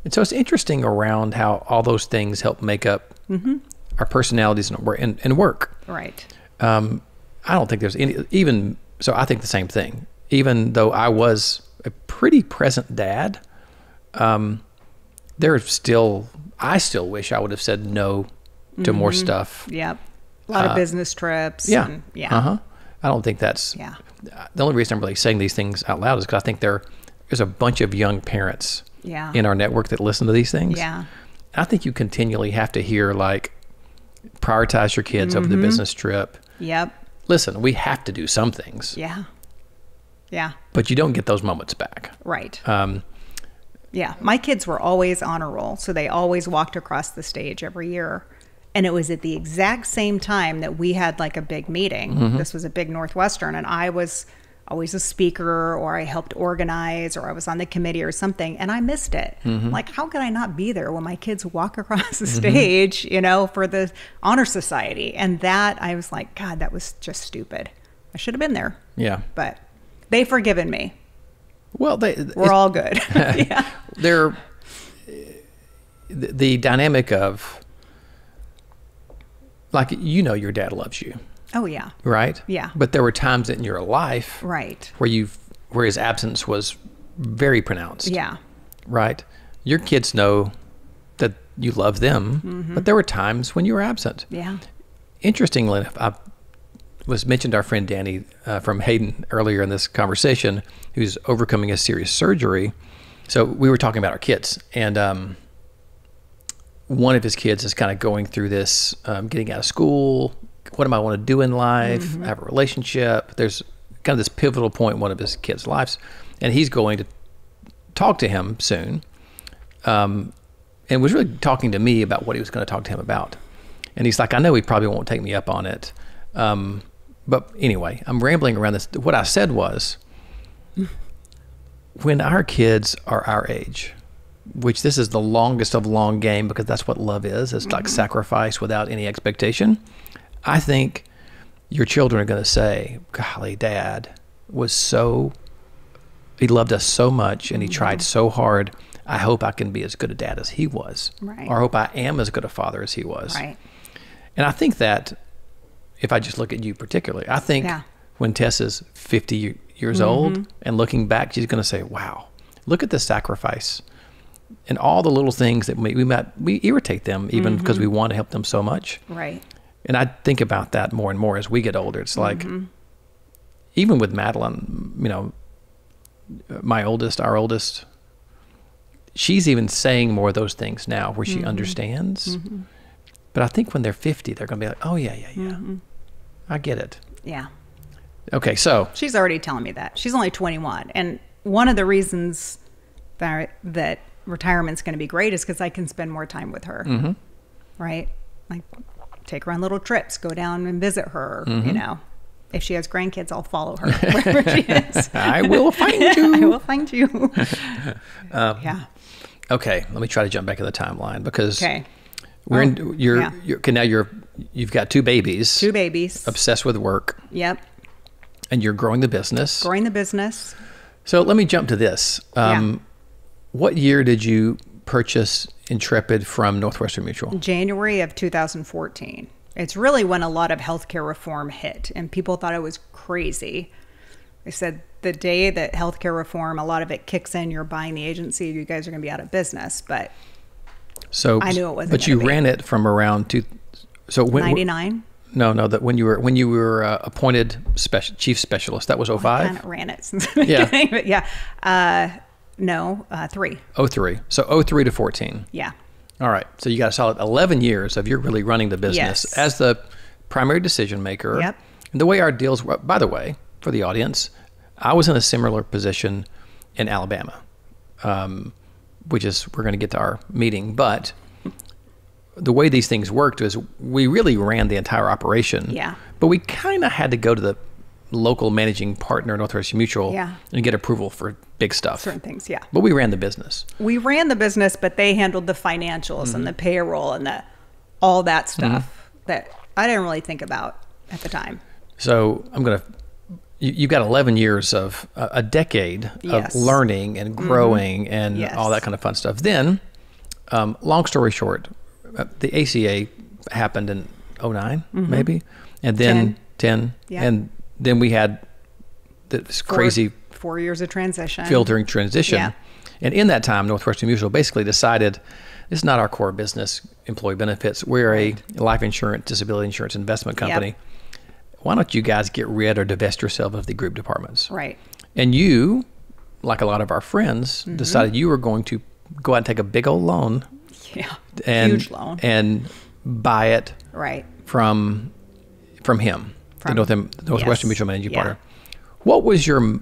And so it's interesting around how all those things help make up our personalities and work. Right. I don't think there's so I think the same thing. Even though I was a pretty present dad, I still wish I would have said no to more stuff. Yep. A lot of business trips. Yeah. And, yeah. I don't think that's... Yeah. The only reason I'm really saying these things out loud is because I think there's a bunch of young parents in our network that listen to these things. Yeah. I think you continually have to hear, like, prioritize your kids over the business trip. Yep. Listen, we have to do some things. Yeah. Yeah. But you don't get those moments back. Right. Yeah. My kids were always on a roll. So they always walked across the stage every year. And it was at the exact same time that we had like a big meeting. This was a big Northwestern, and I was always a speaker, or I helped organize, or I was on the committee or something, and I missed it. Like, how could I not be there when my kids walk across the stage, you know, for the honor society? And that, I was like, God, that was just stupid. I should have been there. Yeah. But they've forgiven me. Well, We're all good. Yeah. the dynamic of, like, your dad loves you, Oh, yeah. right? Yeah. But there were times in your life Right. where his absence was very pronounced. Yeah. Right? Your kids know that you love them, but there were times when you were absent. Yeah. Interestingly enough, I was mentioned our friend Danny from Hayden earlier in this conversation, who's overcoming a serious surgery. So we were talking about our kids, and one of his kids is kind of going through this, getting out of school. What do I want to do in life? I have a relationship. There's kind of this pivotal point in one of his kids' lives, and he's going to talk to him soon, and was really talking to me about what he was going to talk to him about. And he's like, I know he probably won't take me up on it. But anyway, I'm rambling around this. What I said was, when our kids are our age, which this is the longest of long game, because that's what love is. It's like sacrifice without any expectation. I think your children are going to say, golly, Dad he loved us so much, and he tried so hard. I hope I can be as good a dad as he was. Right. Or I hope I am as good a father as he was. Right. And I think that, if I just look at you particularly, I think when Tess is 50 years old and looking back, she's going to say, wow, look at the sacrifice and all the little things that we irritate them, even because we want to help them so much. Right. And I think about that more and more as we get older. It's like, even with Madeline, our oldest, she's even saying more of those things now where she understands. But I think when they're 50, they're going to be like, oh, yeah. I get it. Yeah. Okay, so. She's already telling me that. She's only 21. And one of the reasons that retirement's going to be great is because I can spend more time with her. Right? Like, take her on little trips, go down and visit her, If she has grandkids, I'll follow her wherever she is. I will find you. I will find you. Yeah. Okay, let me try to jump back in the timeline, because Okay. now you've got two babies. Two babies. Obsessed with work. Yep. And you're growing the business. Growing the business. So let me jump to this. What year did you purchase Intrepid from Northwestern Mutual? January of 2014. It's really when a lot of healthcare reform hit, and people thought it was crazy. They said the day that healthcare reform, a lot of it kicks in, you're buying the agency, you guys are going to be out of business. But I knew it wasn't. But you ran it from around 99. No, that when you were appointed chief specialist, that was 05. I kind of ran it since the beginning, but yeah. No, 3. 03. So 03 to 14. Yeah. All right. So you got a solid 11 years of you're really running the business as the primary decision maker. Yep. And the way our deals were, by the way, for the audience, I was in a similar position in Alabama, which is, we're going to get to our meeting. But the way these things worked is we really ran the entire operation. Yeah. But we kind of had to go to the local managing partner, Northwestern Mutual, and get approval for big stuff. Certain things, yeah. But we ran the business. We ran the business, but they handled the financials and the payroll and all that stuff that I didn't really think about at the time. So you've got 11 years of a decade of learning and growing and all that kind of fun stuff. Then, long story short, the ACA happened in 09, maybe, and then 10. And then we had this crazy 4 years of transition. Filtering transition. Yeah. And in that time, Northwestern Mutual basically decided, this is not our core business, employee benefits. We're a life insurance, disability insurance investment company. Why don't you guys get rid or divest yourself of the group departments? Right. And you, like a lot of our friends, decided you were going to go out and take a big old loan. Yeah. Huge loan. And buy it from him, the Northwestern Mutual managing partner. What was your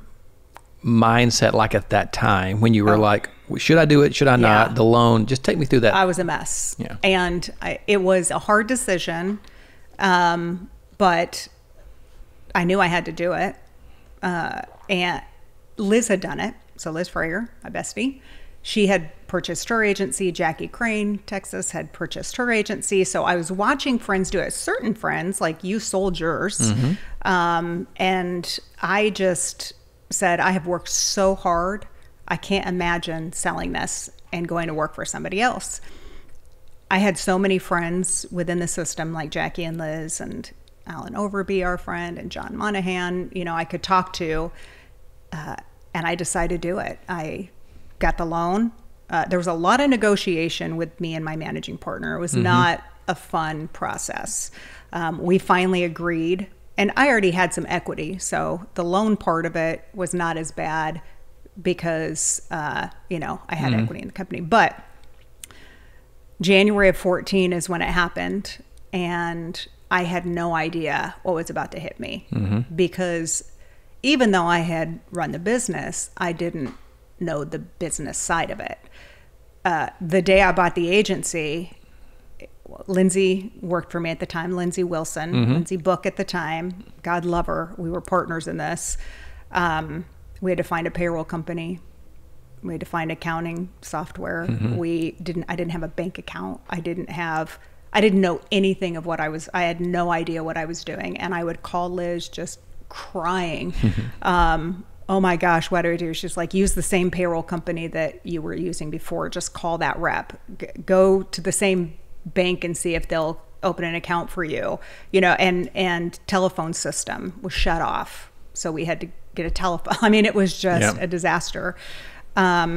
mindset like at that time when you were like, should I do it? Should I not? The loan, just take me through that. I was a mess. Yeah. And it was a hard decision, but I knew I had to do it. And Liz had done it. So Liz Freyer, my bestie, she had purchased her agency. Jackie Crane, Texas, had purchased her agency. So I was watching friends do it. Certain friends, like you sold yours. And I just said, I have worked so hard. I can't imagine selling this and going to work for somebody else. I had so many friends within the system, like Jackie and Liz and Alan Overby, our friend, and John Monahan, you know, I could talk to, and I decided to do it. I got the loan. There was a lot of negotiation with me and my managing partner. It was not a fun process. We finally agreed, and I already had some equity, so the loan part of it was not as bad because, you know, I had equity in the company. But January of 14 is when it happened, and I had no idea what was about to hit me because even though I had run the business, I didn't know the business side of it. The day I bought the agency, Lindsay worked for me at the time, Lindsay Wilson, Lindsay Book at the time. God love her. We were partners in this. We had to find a payroll company. We had to find accounting software. I didn't have a bank account. I didn't know anything of I had no idea what I was doing. And I would call Liz just crying. Oh my gosh, what do I do? She's like, use the same payroll company that you were using before. Just call that rep. Go to the same bank and see if they'll open an account for you. You know, and telephone system was shut off. So we had to get a telephone. I mean, it was just a disaster. But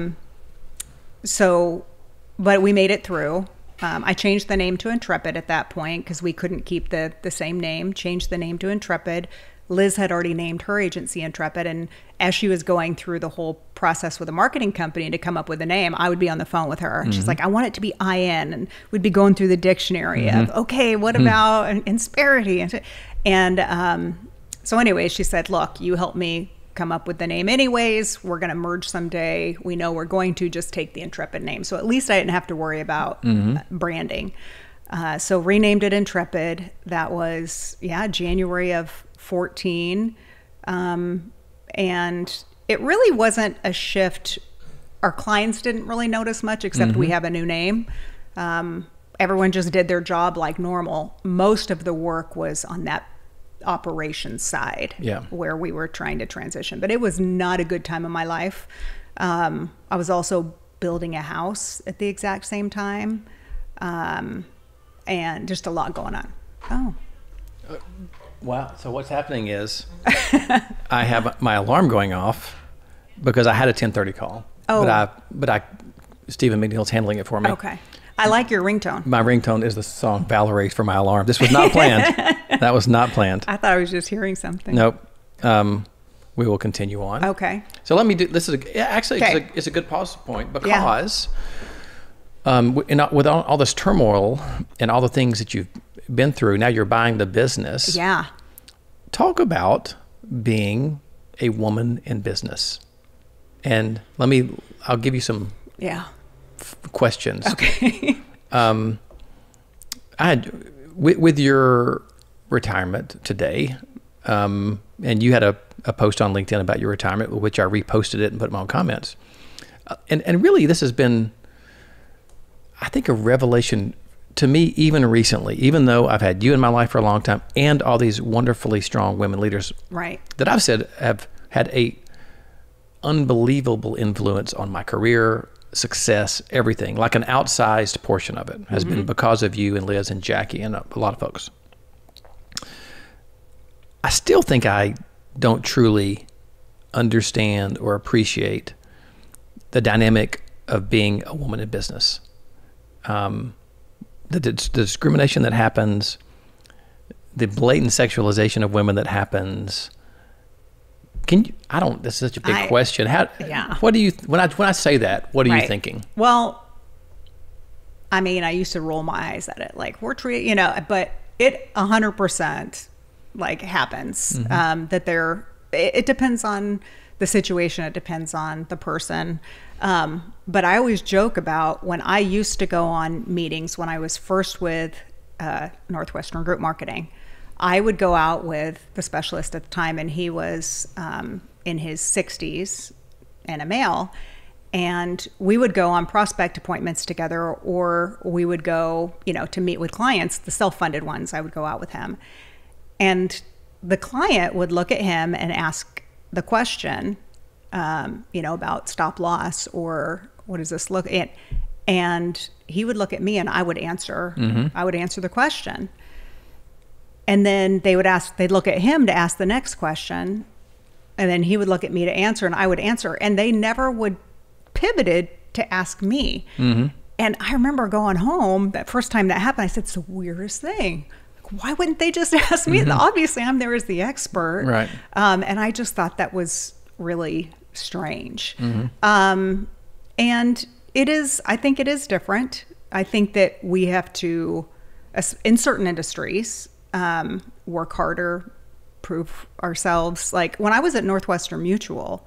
we made it through. I changed the name to Intrepid at that point because we couldn't keep the same name, changed the name to Intrepid. Liz had already named her agency Intrepid. And as she was going through the whole process with a marketing company to come up with a name, I would be on the phone with her. And she's like, I want it to be IN. And we'd be going through the dictionary of, okay, what about Insperity? And so anyway, she said, look, you help me come up with the name anyways. We're going to merge someday. We know we're going to just take the Intrepid name. So at least I didn't have to worry about branding. So renamed it Intrepid. That was, January of 14. And it really wasn't a shift. Our clients didn't really notice much except we have a new name. Everyone just did their job like normal. Most of the work was on that operations side where we were trying to transition, but it was not a good time in my life. I was also building a house at the exact same time, and just a lot going on. Wow. So what's happening is I have my alarm going off because I had a 10:30 call. But Stephen McNeil's handling it for me. Okay. I like your ringtone. My ringtone is the song Valerie for my alarm. This was not planned. That was not planned. I thought I was just hearing something. Nope. We will continue on. Okay. So let me do, this is, it's a good pause point because with all this turmoil and all the things that you've been through, now you're buying the business. Yeah. Talk about being a woman in business. And I'll give you some questions. Okay. I had with your retirement today, and you had a post on LinkedIn about your retirement, which I reposted it and put my own comments. And really, this has been, I think, a revelation to me, even recently. Even though I've had you in my life for a long time, and all these wonderfully strong women leaders, that I've said have had a unbelievable influence on my career, success, everything. Like an outsized portion of it has been because of you and Liz and Jackie and a lot of folks. I still think I don't truly understand or appreciate the dynamic of being a woman in business. The discrimination that happens, the blatant sexualization of women that happens. This is such a big question. What do you, when I say that, what are you thinking? Well, I mean, I used to roll my eyes at it. Like, we're treated, but it 100% happens. It depends on the situation. It depends on the person. But I always joke about when I used to go on meetings when I was first with Northwestern Group Marketing. I would go out with the specialist at the time, and he was in his 60s and a male. And we would go on prospect appointments together, or we would go, to meet with clients, the self-funded ones. I would go out with him. And the client would look at him and ask the question, about stop loss, or what does this look at? And he would look at me and I would answer. I would answer the question. And then they'd look at him to ask the next question. And then he would look at me to answer and I would answer. And they never would pivoted to ask me. And I remember going home, that first time that happened, I said, it's the weirdest thing. Why wouldn't they just ask me? Obviously, I'm there as the expert. Right. And I just thought that was really strange. And I think it is different. I think that we have to, in certain industries, work harder, prove ourselves. Like when I was at Northwestern Mutual,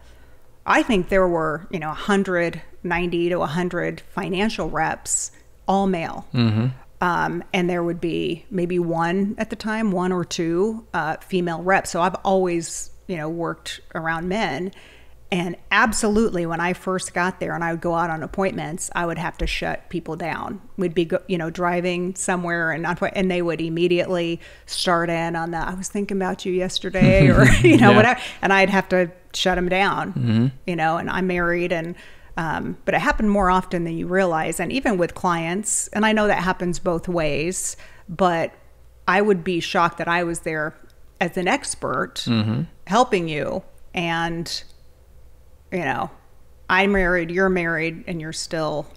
I think there were, 190 to 100 financial reps, all male. And there would be maybe one at the time, one or two female reps. So I've always, worked around men. And absolutely, when I first got there and I would go out on appointments, I would have to shut people down. We'd be, driving somewhere and they would immediately start in on I was thinking about you yesterday or, whatever. And I'd have to shut them down, and I'm married but it happened more often than you realize. And even with clients, and I know that happens both ways, but I would be shocked that I was there as an expert helping you. And I'm married, you're married, and you're still,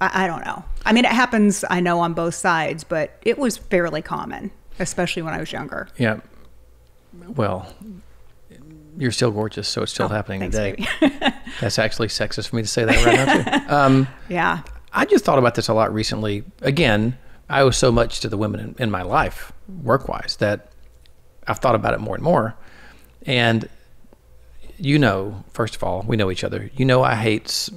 I don't know. I mean, it happens, I know, on both sides, but it was fairly common, especially when I was younger. Yeah. Well, you're still gorgeous, so it's still happening today. That's actually sexist for me to say that right now, too. Yeah. I just thought about this a lot recently. Again, I owe so much to the women in my life, work-wise, that I've thought about it more and more. And first of all, we know each other. I hate,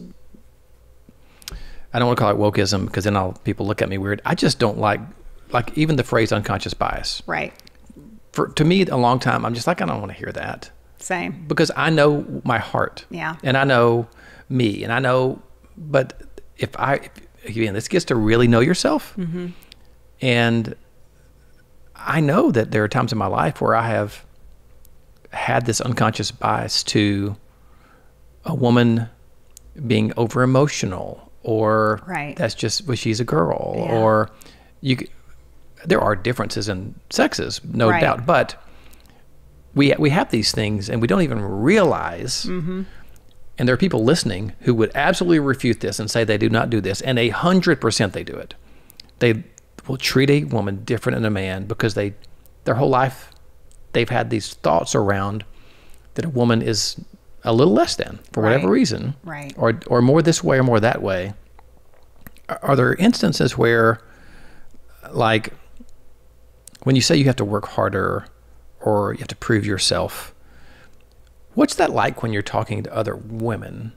I don't want to call it wokeism because then people look at me weird. I just don't like even the phrase unconscious bias. Right. To me, a long time, I'm just like, I don't want to hear that. Same. Because I know my heart. Yeah. And I know me and I know, but again, this gets to really know yourself. And I know that there are times in my life where I have had this unconscious bias to a woman being over emotional or that's just she's a girl or there are differences in sexes, no doubt, but we have these things and we don't even realize. And there are people listening who would absolutely refute this and say they do not do this, and 100% they do it. They will treat a woman different than a man because their whole life they've had these thoughts around that a woman is a little less than for whatever reason, or more this way or more that way. Are there instances where, like, when you say you have to work harder or you have to prove yourself, what's that like when you're talking to other women,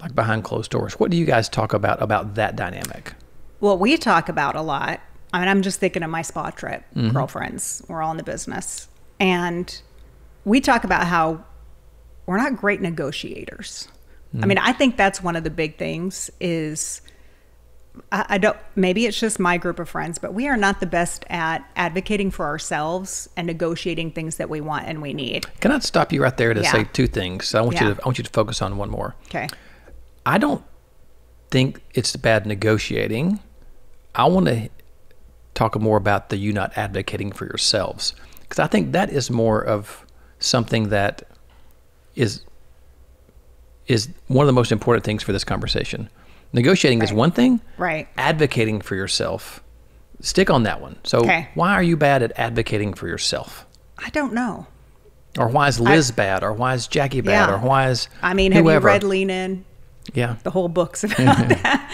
like behind closed doors? What do you guys talk about that dynamic? Well, we talk about a lot. I mean, I'm just thinking of my spa trip, girlfriends. We're all in the business. And we talk about how we're not great negotiators. I mean, I think that's one of the big things is, maybe it's just my group of friends, but we are not the best at advocating for ourselves and negotiating things that we want and we need. Can I stop you right there to say two things? I want you to focus on one more. Okay. I don't think it's bad negotiating. I want to talk more about you not advocating for yourselves. Because I think that is more of something that is one of the most important things for this conversation. Negotiating is one thing. Right. Advocating for yourself, stick on that one. So why are you bad at advocating for yourself? I don't know. Or why is Liz bad? Or why is Jackie bad? Or why is have you read Lean In? Yeah. The whole book's about that.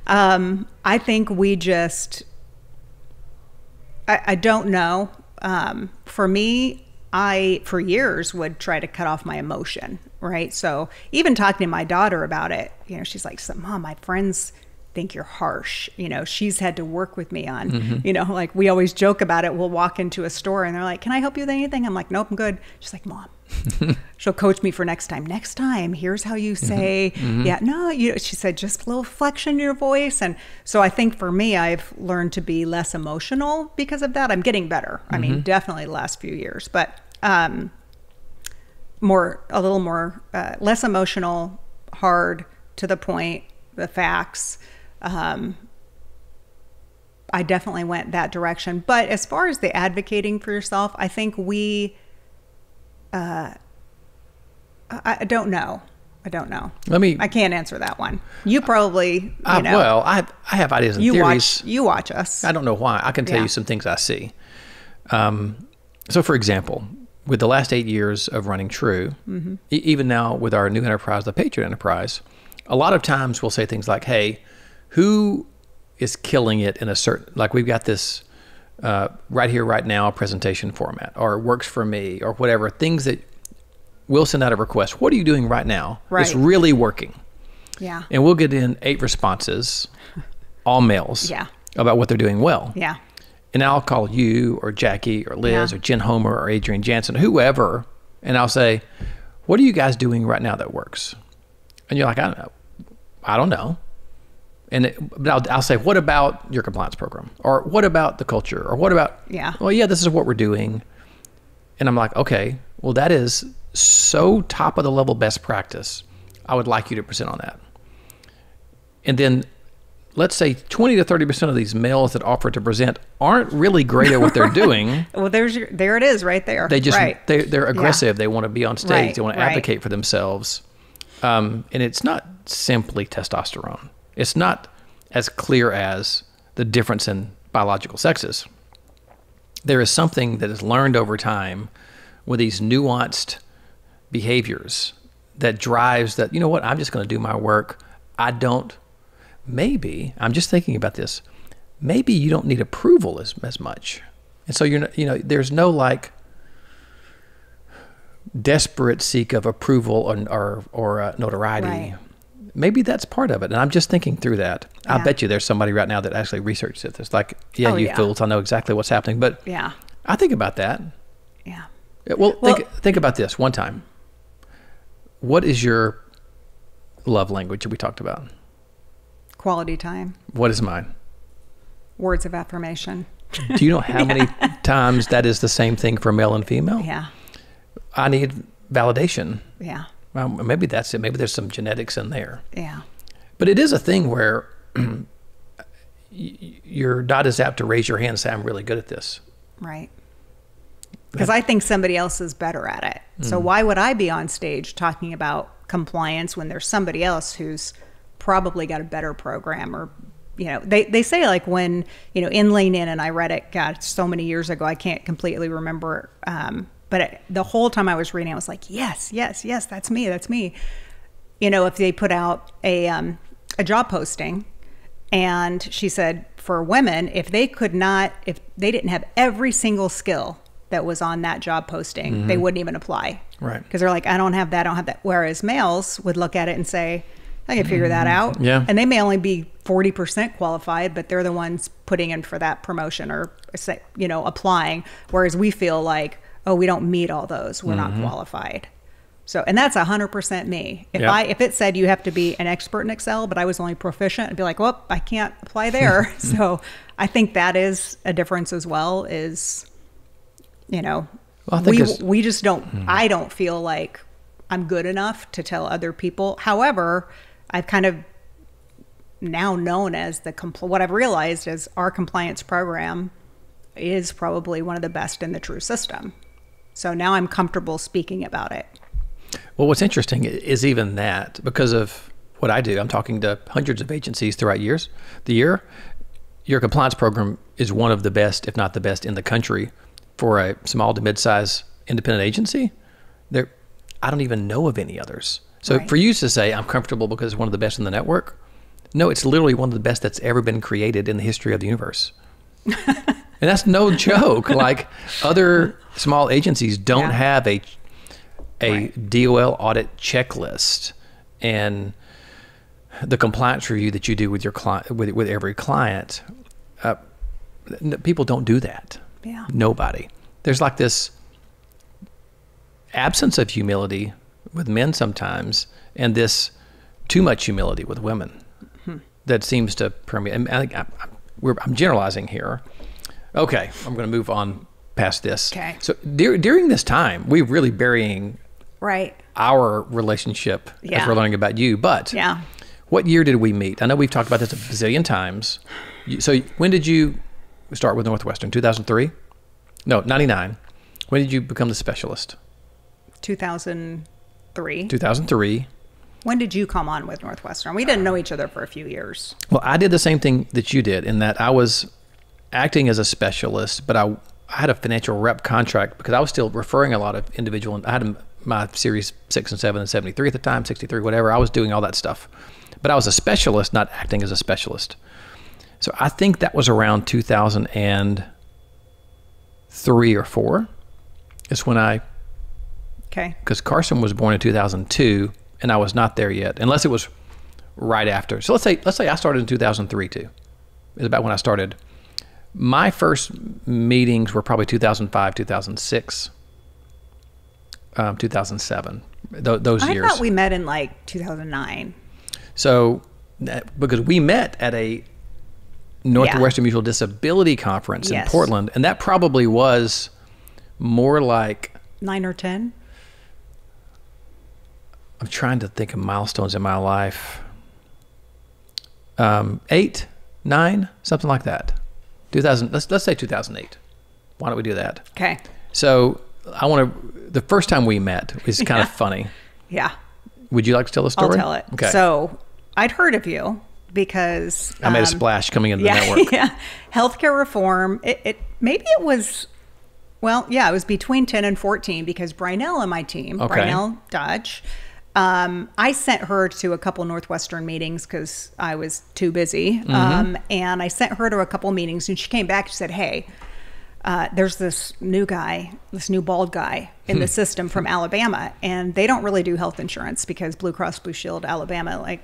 I think we just, I don't know. For me, I, for years, would try to cut off my emotion, right? So even talking to my daughter about it, she's like, Mom, my friends think you're harsh. She's had to work with me on, like we always joke about it. We'll walk into a store and they're like, can I help you with anything? I'm like, nope, I'm good. She's like, Mom, she'll coach me for next time. Here's how you say, she said, just a little flexion in your voice. And so I think for me, I've learned to be less emotional because of that. I'm getting better. I mean, definitely the last few years, but a little more, less emotional, hard, to the point, the facts. I definitely went that direction. But as far as the advocating for yourself, I think I don't know. I can't answer that one. You probably, well, I have ideas and theories. You watch us. I don't know why. I can tell you some things I see. So for example, with the last 8 years of running True, even now with our new enterprise, the Patriot Enterprise, a lot of times we'll say things like, hey, who is killing it in a certain, like we've got this right here, right now presentation format, or works for me, or whatever, things that we'll send out a request. What are you doing right now? Right. It's really working. Yeah. And we'll get in 8 responses, all males, about what they're doing well. Yeah. And I'll call you or Jackie or Liz or Jen Homer or Adrian Jansen, whoever, and I'll say, what are you guys doing right now that works? And you're like, I don't know. But I'll say, what about your compliance program? Or what about the culture? Or what about, well, this is what we're doing. And I'm like, okay, well, that is so top of the level best practice. I would like you to present on that. And then let's say 20 to 30% of these males that offer to present aren't really great at what they're doing. Well, there it is right there. They just, they're aggressive. They want to be on stage. Right. They want to advocate for themselves. And it's not simply testosterone. It's not as clear as the difference in biological sexes. There is something that is learned over time with these nuanced behaviors that drives that, you know what, I'm just going to do my work. Maybe, I'm just thinking about this, maybe you don't need approval as much. And so there's no like desperate seek of approval or notoriety. Right. Maybe that's part of it. And I'm just thinking through that. I bet you there's somebody right now that actually researched it. It's like, fools, I know exactly what's happening. But I think about that. Yeah. Well, think about this one time. What is your love language that we talked about? Quality time. What is mine? Words of affirmation. Do you know how many times that is the same thing for male and female? Yeah. I need validation. Yeah. Well, maybe that's it. Maybe there's some genetics in there. Yeah. But it is a thing where you're not as apt to raise your hand and say, I'm really good at this. Right. Because I think somebody else is better at it. So why would I be on stage talking about compliance when there's somebody else who's probably got a better program? Or, they say like when, in Lean In, and I read it, God, so many years ago, I can't completely remember. But the whole time I was reading, I was like, yes, that's me. If they put out a job posting, and she said for women, if they didn't have every single skill that was on that job posting, they wouldn't even apply. Right. Because they're like, I don't have that. Whereas males would look at it and say, I can figure that out. Yeah. And they may only be 40% qualified, but they're the ones putting in for that promotion or, applying. Whereas we feel like, oh, we don't meet all those. We're not qualified. So, and that's 100% me. If it said you have to be an expert in Excel, but I was only proficient, I'd be like, well, I can't apply there. So I think that is a difference as well is, we just don't, I don't feel like I'm good enough to tell other people. However, I've kind of now known as what I've realized is our compliance program is probably one of the best in the True system. So now I'm comfortable speaking about it. Well, what's interesting is even that, because of what I do, I'm talking to hundreds of agencies throughout the year. Your compliance program is one of the best, if not the best in the country for a small to mid-size independent agency. I don't even know of any others. So for you to say I'm comfortable because it's one of the best in the network, no, it's literally one of the best that's ever been created in the history of the universe. And that's no joke. Like other small agencies don't have a DOL audit checklist and the compliance review that you do with your client, with every client. People don't do that. Yeah. Nobody. There's like this absence of humility with men sometimes, and this too much humility with women that seems to permeate. And I'm generalizing here. Okay, I'm going to move on past this. Okay. So during this time, we're really burying right our relationship as we're learning about you. But what year did we meet? I know we've talked about this a bazillion times. So when did you start with Northwestern? 2003? No, 99. When did you become the specialist? 2003. 2003. When did you come on with Northwestern? We didn't know each other for a few years. Well, I did the same thing that you did in that I was acting as a specialist, but I had a financial rep contract because I was still referring a lot of individual. I had my series 6 and 7 and 73 at the time, 63, whatever. I was doing all that stuff, but I was a specialist, not acting as a specialist. So I think that was around 2003 or 4 is when Okay. because Carson was born in 2002 and I was not there yet, unless it was right after. So let's say I started in 2003 too. It's about when I started. My first meetings were probably 2005, 2006, 2007, those years. I thought we met in like 2009. So, because we met at a Northwestern Mutual Disability Conference in Portland, and that probably was more like 9 or 10. I'm trying to think of milestones in my life. 8, 9, something like that. 2000. Let's say 2008. Why don't we do that? Okay. So the first time we met was kind of funny. Yeah. Would you like to tell the story? I'll tell it. Okay. So I'd heard of you because I made a splash coming into the network. Yeah. Healthcare reform. It was between 10 and 14 because Brynell and my team, Brynell Dodge, I sent her to a couple Northwestern meetings because I was too busy. And I sent her to a couple meetings and she came back and said, hey, there's this new bald guy in the system from Alabama, and they don't really do health insurance because Blue Cross Blue Shield Alabama,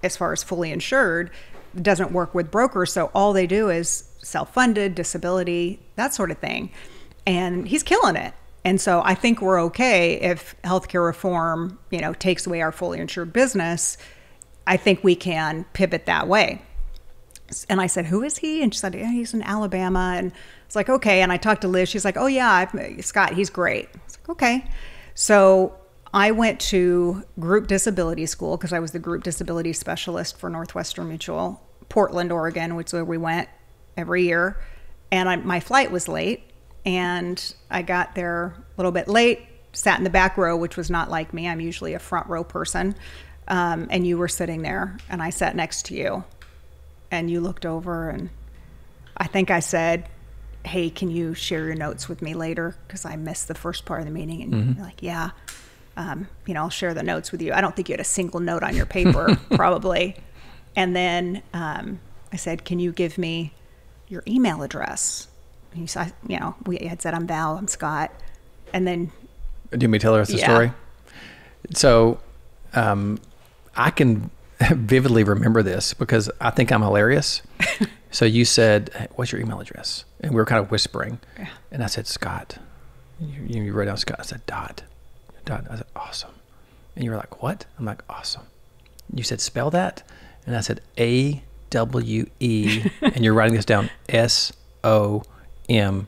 as far as fully insured, doesn't work with brokers. So all they do is self-funded, disability, that sort of thing. And he's killing it. And so I think we're okay if healthcare reform, takes away our fully insured business. I think we can pivot that way. And I said, who is he? And she said, yeah, he's in Alabama. And it's like, okay. And I talked to Liz. She's like, oh yeah, Scott, he's great. I was like, okay. So I went to group disability school because I was the group disability specialist for Northwestern Mutual, Portland, Oregon, which is where we went every year. And my flight was late. And I got there a little bit late, sat in the back row, which was not like me. I'm usually a front row person. And you were sitting there, and I sat next to you. And you looked over, and I think I said, hey, can you share your notes with me later? Because I missed the first part of the meeting. And you're like, yeah, I'll share the notes with you. I don't think you had a single note on your paper, probably. And then I said, can you give me your email address? And you said, we had said, I'm Val, I'm Scott. And then. Do you want me to tell the rest of the story? So I can vividly remember this because I think I'm hilarious. So you said, hey, what's your email address? And we were kind of whispering. Yeah. And I said, Scott. You wrote down Scott. I said, dot. I said, awesome. And you were like, what? I'm like, awesome. You said, spell that? And I said, AWE. And you're writing this down, SOME. And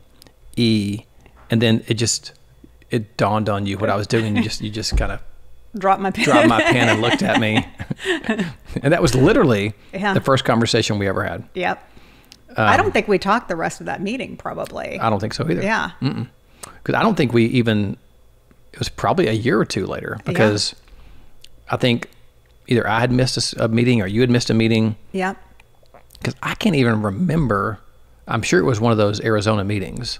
then it dawned on you what I was doing. You just kind of dropped my pen and looked at me. And that was literally the first conversation we ever had. Yep. I don't think we talked the rest of that meeting, probably. I don't think so either. Yeah. Because I don't think it was probably a year or two later because I think either I had missed a meeting or you had missed a meeting. Yeah. Because I can't even remember. I'm sure it was one of those Arizona meetings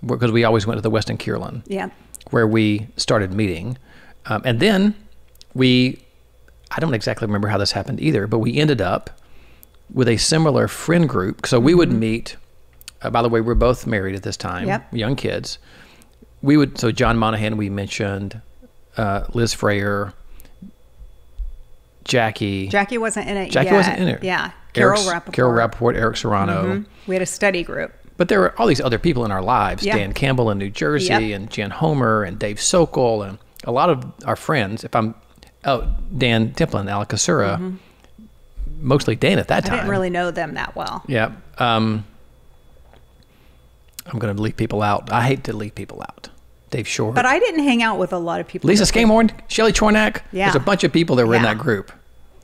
because we always went to the Westin Kierland. Yeah. Where we started meeting. And then I don't exactly remember how this happened either, but we ended up with a similar friend group. So we would meet, by the way, we're both married at this time, young kids. So John Monahan, we mentioned, Liz Frayer, Jackie. Jackie wasn't in it Jackie wasn't in it. Yeah. Carol Rappaport, Eric Serrano. We had a study group. But there were all these other people in our lives, Dan Campbell in New Jersey and Jen Homer and Dave Sokol and a lot of our friends. Dan Templin, Alakasura, mostly Dan at that time. I didn't really know them that well. Yeah. I'm going to leave people out. I hate to leave people out. Dave Shore. But I didn't hang out with a lot of people. Lisa Skamorn, Shelley Chornack. Yeah. There's a bunch of people that were in that group.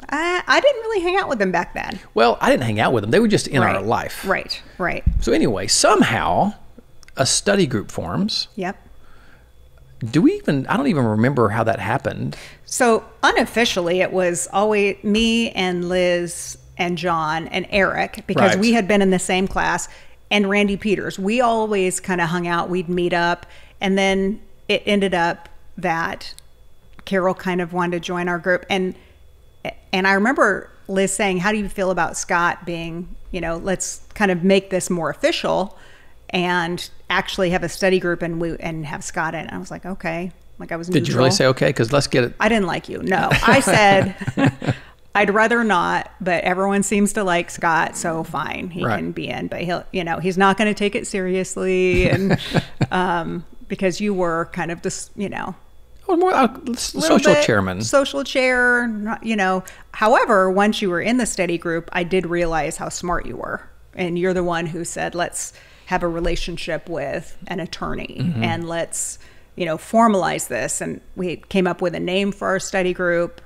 I didn't really hang out with them back then. Well, I didn't hang out with them. They were just in our life. Right. So anyway, somehow a study group forms. Yep. I don't even remember how that happened. So unofficially, it was always me and Liz and John and Eric, because Right. we had been in the same class, and Randy Peters. We always kind of hung out. We'd meet up. And then it ended up that Carol kind of wanted to join our group. And I remember Liz saying, how do you feel about Scott being, let's kind of make this more official and actually have a study group and have Scott in it. I was like, okay. Like I was neutral. Did you really say okay? Because let's get it. I didn't like you. No, I said I'd rather not, but everyone seems to like Scott, so fine, he can be in. But he's not going to take it seriously, and because you were kind of this, more social chairman. Social chair, However, once you were in the study group, I did realize how smart you were. And you're the one who said, let's have a relationship with an attorney and let's, formalize this. And we came up with a name for our study group.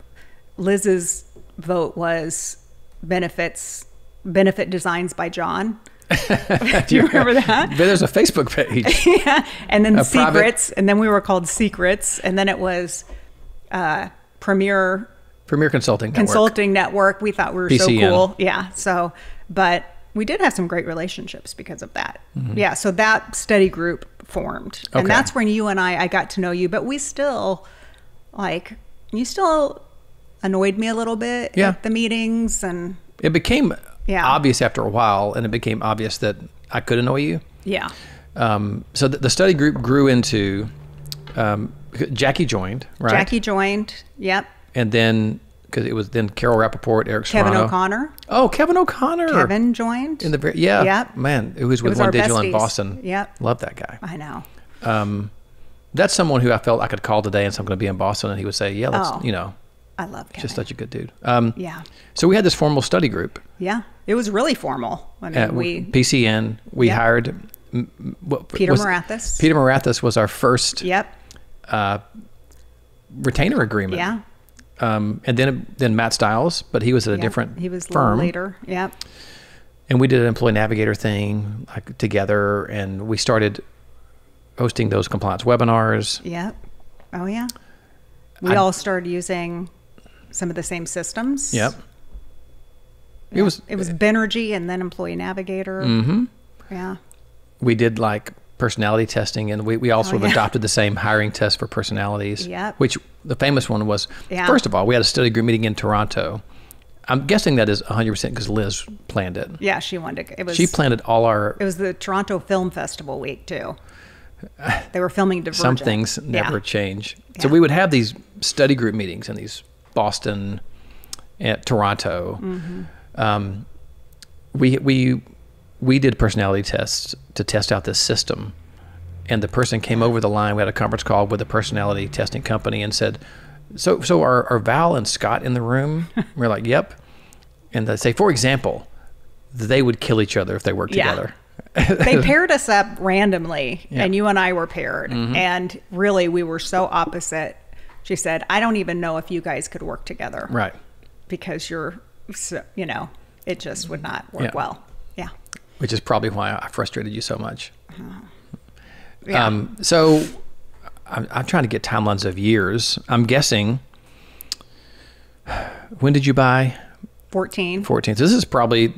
Liz's vote was benefit designs by John. Do you remember that? There's a Facebook page. Yeah. And then Secrets. Private. And then we were called Secrets. And then it was Premier Consulting Network. We thought we were PCN. so cool. Yeah. So, but we did have some great relationships because of that. Yeah. So that study group formed. And that's when you and I got to know you. But we still, you still annoyed me a little bit at the meetings. And it became obvious after a while, and it became obvious that I could annoy you. Yeah. So the study group grew into, Jackie joined, right? Jackie joined, yep. And then, because it was then Carol Rappaport, Eric Kevin Serrano. O'Connor. Oh, Kevin O'Connor. Kevin joined. In the yep. Man, it was with One our Digital in besties. Boston. Yep. Love that guy. I know. That's someone who I felt I could call today and say I'm going to be in Boston, and he would say, yeah, let's, I love Kevin. just such a good dude. Yeah. So we had this formal study group. Yeah. It was really formal. I mean, PCN, we hired Peter Marathis. Peter Marathis was our first retainer agreement. Yeah. And then Matt Stiles, but he was at a different He was a firm. little later. Yep. And we did an employee navigator thing together, and we started hosting those compliance webinars. Yep. Oh yeah. We all started using some of the same systems. Yep. Yeah. It was Benergy and then Employee Navigator. Mm-hmm. Yeah. We did personality testing, and we also adopted the same hiring test for personalities. Yep. Which the famous one was, first of all, we had a study group meeting in Toronto. I'm guessing that is 100% because Liz planned it. Yeah, she wanted to. She planned it all our... It was the Toronto Film Festival week, too. They were filming Divergent. Some things never change. So we would have these study group meetings in these Boston, Toronto. Mm-hmm. We did personality tests to test out this system. And the person came over the line. We had a conference call with a personality testing company and said, so are Val and Scott in the room? We're like, yep. And they say, for example, they would kill each other if they worked together. They paired us up randomly, and you and I were paired. Mm-hmm. And really, we were so opposite. She said, I don't even know if you guys could work together. Right. Because you're, it just would not work well. Yeah. Which is probably why I frustrated you so much. Yeah. So I'm trying to get timelines of years. I'm guessing, when did you buy? 14. 14. So this is probably,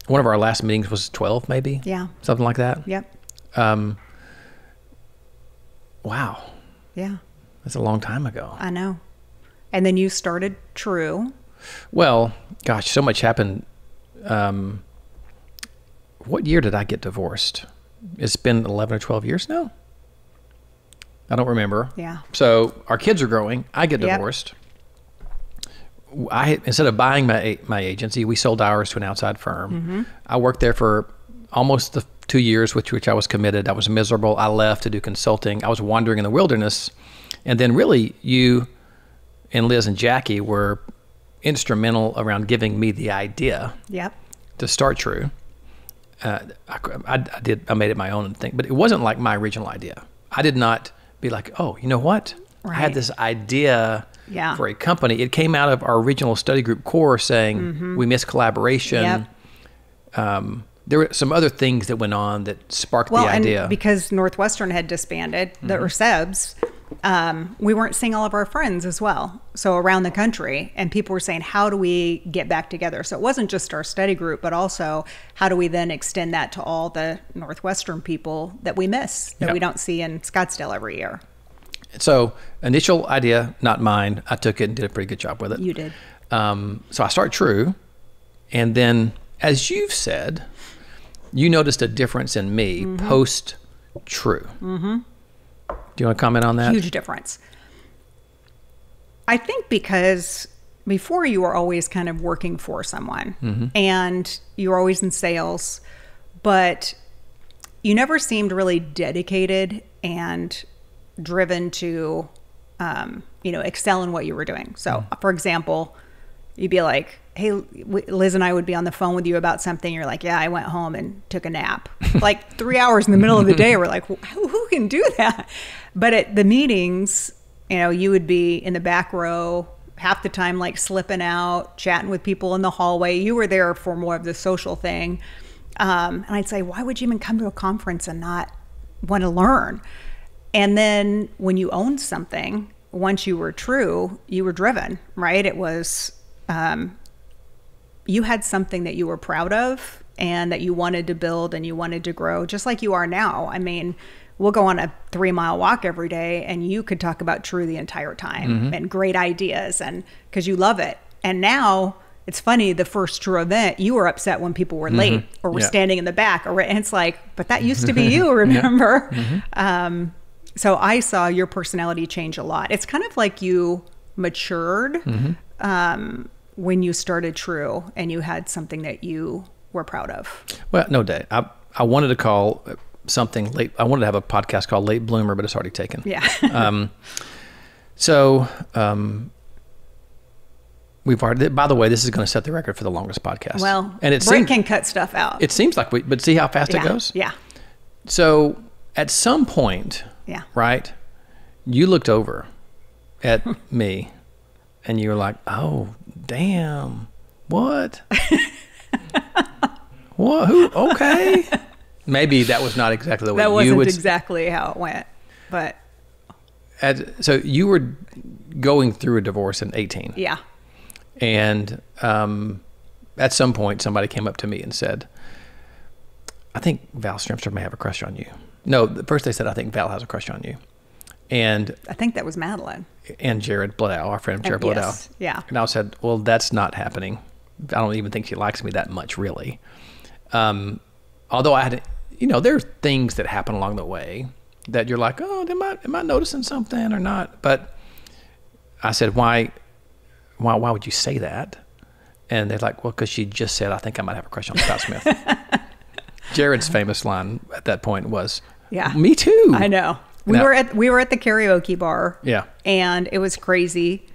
one of our last meetings was 12 maybe? Yeah. Something like that? Yep. Wow. Yeah. That's a long time ago. I know. And then you started True. Well, gosh, so much happened. What year did I get divorced? It's been 11 or 12 years now? I don't remember. Yeah. So our kids are growing. I get divorced. Instead of buying my agency, we sold ours to an outside firm. Mm-hmm. I worked there for almost the 2 years which I was committed. I was miserable. I left to do consulting. I was wandering in the wilderness. And then really you and Liz and Jackie were instrumental around giving me the idea to start True. I made it my own thing, but it wasn't like my original idea. I did not be like, oh, you know what? Right. I had this idea Yeah. for a company. It came out of our original study group core saying we miss collaboration. Yep. There were some other things that went on that sparked the idea. And because Northwestern had disbanded, the SEBs, we weren't seeing all of our friends as well. So around the country, and people were saying, how do we get back together? So it wasn't just our study group, but also how do we then extend that to all the Northwestern people that we miss, that we don't see in Scottsdale every year? So initial idea, not mine. I took it and did a pretty good job with it. You did. So I started True. And then, as you've said, you noticed a difference in me post True. Do you want to comment on that? Huge difference. I think because before you were always kind of working for someone and you were always in sales, but you never seemed really dedicated and driven to, excel in what you were doing. So, for example, you'd be like, hey, Liz and I would be on the phone with you about something. You're like, yeah, I went home and took a nap. Like 3 hours in the middle of the day. We're like, who can do that? But at the meetings, you would be in the back row half the time, like slipping out, chatting with people in the hallway. You were there for more of the social thing. And I'd say, why would you even come to a conference and not want to learn? And then when you owned something, once you were True, you were driven, right? It was, you had something that you were proud of and that you wanted to build and you wanted to grow, just like you are now. I mean, we'll go on a 3-mile walk every day and you could talk about True the entire time and great ideas, and because you love it. And now it's funny, the first True event, you were upset when people were late or were standing in the back, and it's like, but that used to be you, remember? So I saw your personality change a lot. It's kind of like you matured when you started True and you had something that you were proud of. Well, no doubt. I wanted to call something late. I wanted to have a podcast called Late Bloomer, but it's already taken. Yeah. We've already, by the way, this is going to set the record for the longest podcast. Well, and it Brent can cut stuff out. It seems like but see how fast it goes? Yeah. So at some point, right, you looked over at me and you were like, oh, damn, what? What? Who? Okay. Maybe that was not exactly the way that you would. That wasn't exactly how it went, but. So you were going through a divorce in 18. Yeah. And at some point, somebody came up to me and said, I think Val Smith may have a crush on you. No, first they said, I think Val has a crush on you. And I think that was Madeline. And Jared Bladow, our friend Jared Bladow. Yes, yeah. And I said, well, that's not happening. I don't even think she likes me that much, really. Although I had, there are things that happen along the way that you're like, oh, am I noticing something or not? But I said, why would you say that? And they're like, well, because she just said, I think I might have a crush on Scott Smith. Jared's famous line at that point was, me too. I know. We were at the karaoke bar. Yeah. And it was crazy.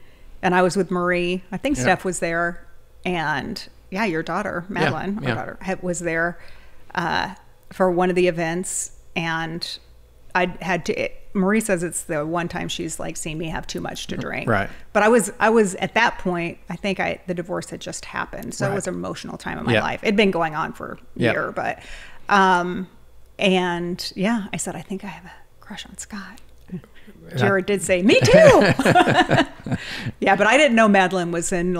And I was with Marie. I think Steph was there. And your daughter, Madeline, our daughter, was there for one of the events. And I had to, Marie says it's the one time she's like seen me have too much to drink. Right. But I was at that point, I think the divorce had just happened. So it was an emotional time in my life. It'd been going on for a year, but, I said, I think I have a crush on Scott. Jared did say, me too. Yeah, but I didn't know Madeline was in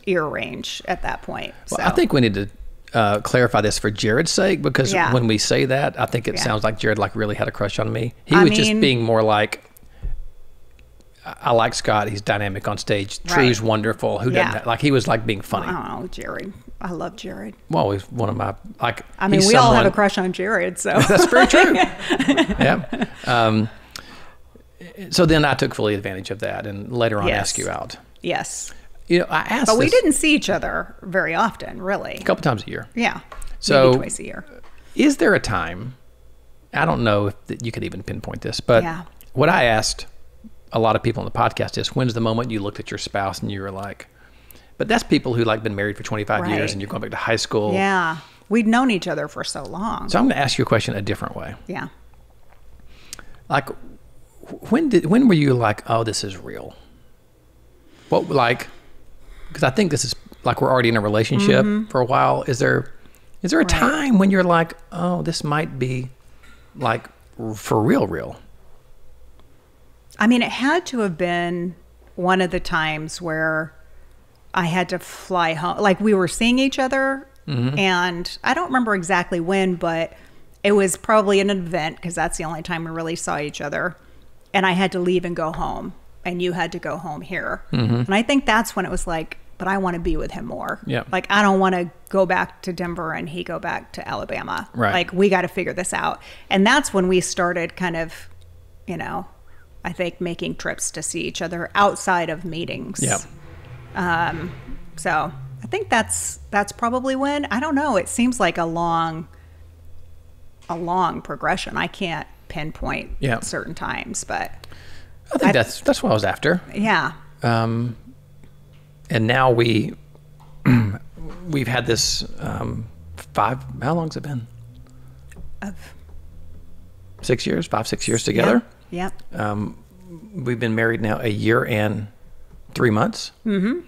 ear range at that point. Well, I think we need to clarify this for Jared's sake, because when we say that, I think it sounds like Jared really had a crush on me. He was just being more like, I like Scott. He's dynamic on stage. True's wonderful. Who doesn't? He was being funny. I don't know, Jared. I love Jared. Well, he's one of my we all have a crush on Jared, so that's very true. Yeah. So then I took fully advantage of that, and later on asked you out. Yes. I asked. But we didn't see each other very often, really. A couple times a year. Yeah. So maybe twice a year. Is there a time? I don't know if you could even pinpoint this, but what I asked a lot of people on the podcast is, when's the moment you looked at your spouse and you were like, but that's people who been married for 25 years and you're going back to high school. Yeah. We'd known each other for so long. So I'm going to ask you a question a different way. Yeah. When were you like, oh, this is real? What, like, because I think this is like we're already in a relationship for a while. Is there a time when you're like, oh, this might be like for real? I mean, it had to have been one of the times where I had to fly home. Like we were seeing each other, and I don't remember exactly when, but it was probably an event because that's the only time we really saw each other. And I had to leave and go home, and you had to go home here. And I think that's when it was like, but I want to be with him more. Yeah. Like I don't want to go back to Denver and he go back to Alabama. Right. Like we got to figure this out. And that's when we started kind of, you know, I think making trips to see each other outside of meetings. Yeah. So I think that's probably when. I don't know. It seems like a long progression. I can't pinpoint certain times, but I think that's what I was after. Yeah. And now we've had this how long's it been? 6 years, 5-6 years together. Yep. We've been married now a year and 3 months. 2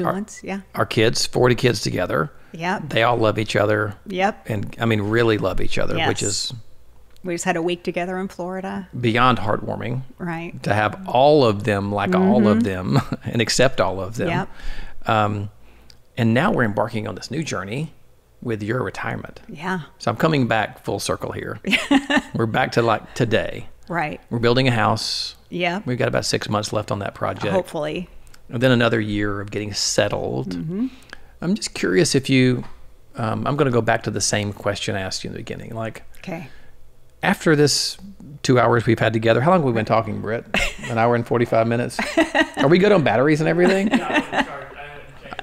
months, yeah. Our kids, 40 kids together. Yep. They all love each other. Yep. And I mean, really love each other, Yes. which is We just had a week together in Florida. beyond heartwarming. Right. To have all of them, like all of them, and accept all of them. Yep. And now we're embarking on this new journey with your retirement. Yeah. So I'm coming back full circle here. We're back to like today. Right. We're building a house. Yeah. We've got about 6 months left on that project. Hopefully. And then another year of getting settled. I'm just curious if you, I'm going to go back to the same question I asked you in the beginning. Like, Okay. after this 2 hours we've had together, how long have we been talking, Britt? An hour and 45 minutes? Are we good on batteries and everything?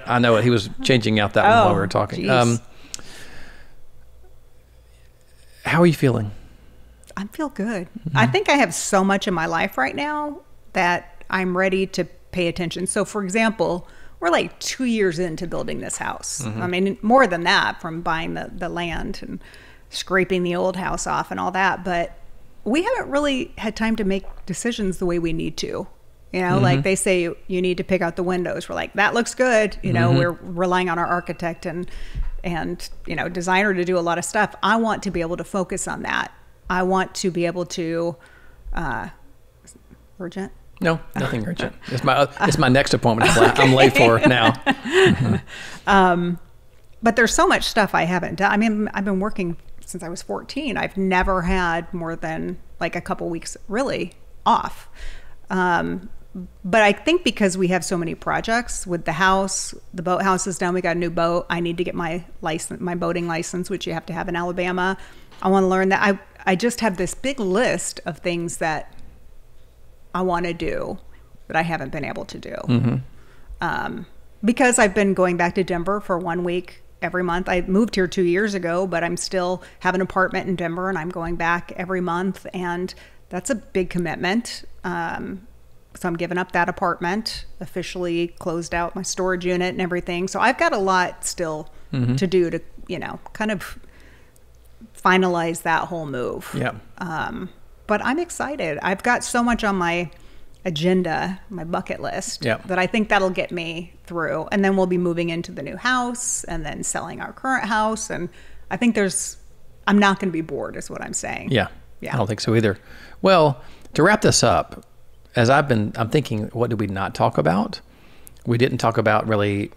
I know it. He was changing out that one while we were talking. Geez. How are you feeling? I feel good. I think I have so much in my life right now that I'm ready to pay attention. So, for example, we're like 2 years into building this house. I mean, more than that from buying the land and scraping the old house off and all that. But we haven't really had time to make decisions the way we need to. You know, like they say, you need to pick out the windows. We're like, that looks good. You know, we're relying on our architect and you know, designer to do a lot of stuff. I want to be able to focus on that. I want to be able to, urgent? No, nothing urgent. It's my next appointment. I'm late for now. But there's so much stuff I haven't done. I mean, I've been working since I was 14. I've never had more than like a couple weeks really off. But I think because we have so many projects with the house, the boathouse is done. We got a new boat. I need to get my license, my boating license, which you have to have in Alabama. I want to learn that. I just have this big list of things that I want to do that I haven't been able to do. Because I've been going back to Denver for 1 week every month. I moved here 2 years ago, but I'm still have an apartment in Denver and I'm going back every month. And that's a big commitment. So I'm giving up that apartment, officially closed out my storage unit and everything. So I've got a lot still to do to, you know, kind of finalize that whole move. Yeah. But I'm excited. I've got so much on my agenda, my bucket list, that I think that'll get me through. And then we'll be moving into the new house and then selling our current house. And I think I'm not going to be bored is what I'm saying. Yeah. I don't think so either. Well, to wrap this up, as I'm thinking, what did we not talk about? We didn't talk about really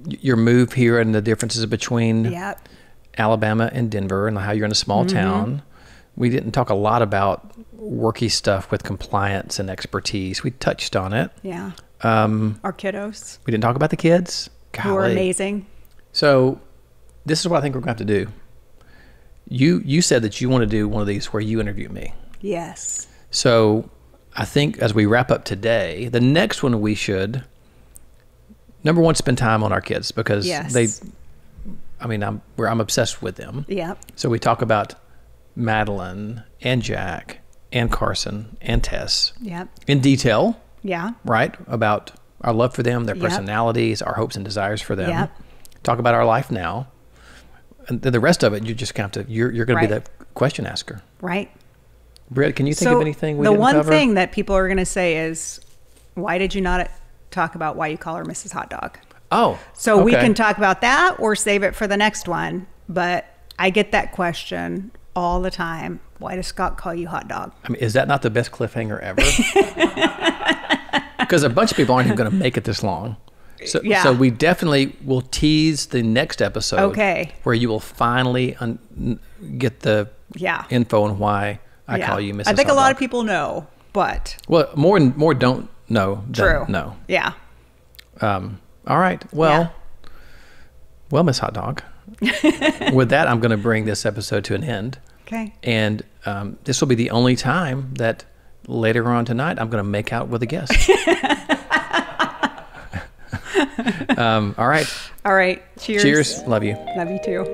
your move here and the differences between Alabama and Denver and how you're in a small town. We didn't talk a lot about worky stuff with compliance and expertise. We touched on it. Yeah. Our kiddos. We didn't talk about the kids. Who are amazing. So this is what I think we're going to have to do. You said that you want to do one of these where you interview me. Yes. So I think as we wrap up today, the next one we should, number one, spend time on our kids because I'm obsessed with them. Yeah. So we talk about Madeline and Jack and Carson and Tess in detail. Yeah. Right? About our love for them, their personalities, our hopes and desires for them. Talk about our life now. And the rest of it, you just have to, you're going to be the question asker. Right. Britt, can you think of anything we didn't cover? The one thing that people are going to say is, Why did you not talk about why you call her Mrs. Hot Dog? Oh, So we okay. can talk about that or save it for the next one. But I get that question all the time. Why does Scott call you Hot Dog? I mean, is that not the best cliffhanger ever? Because a bunch of people aren't even going to make it this long. So, Yeah. so we definitely will tease the next episode. Okay. Where you will finally get the Yeah. info on why I Yeah. call you Mrs. I think Hot a lot Dog. of people know, but Well, more don't know than true. know. Yeah. All right. Well, Miss Hot Dog. With that, I'm going to bring this episode to an end. Okay. And this will be the only time that later on tonight I'm going to make out with a guest. All right. All right. Cheers. Cheers. Love you. Love you too.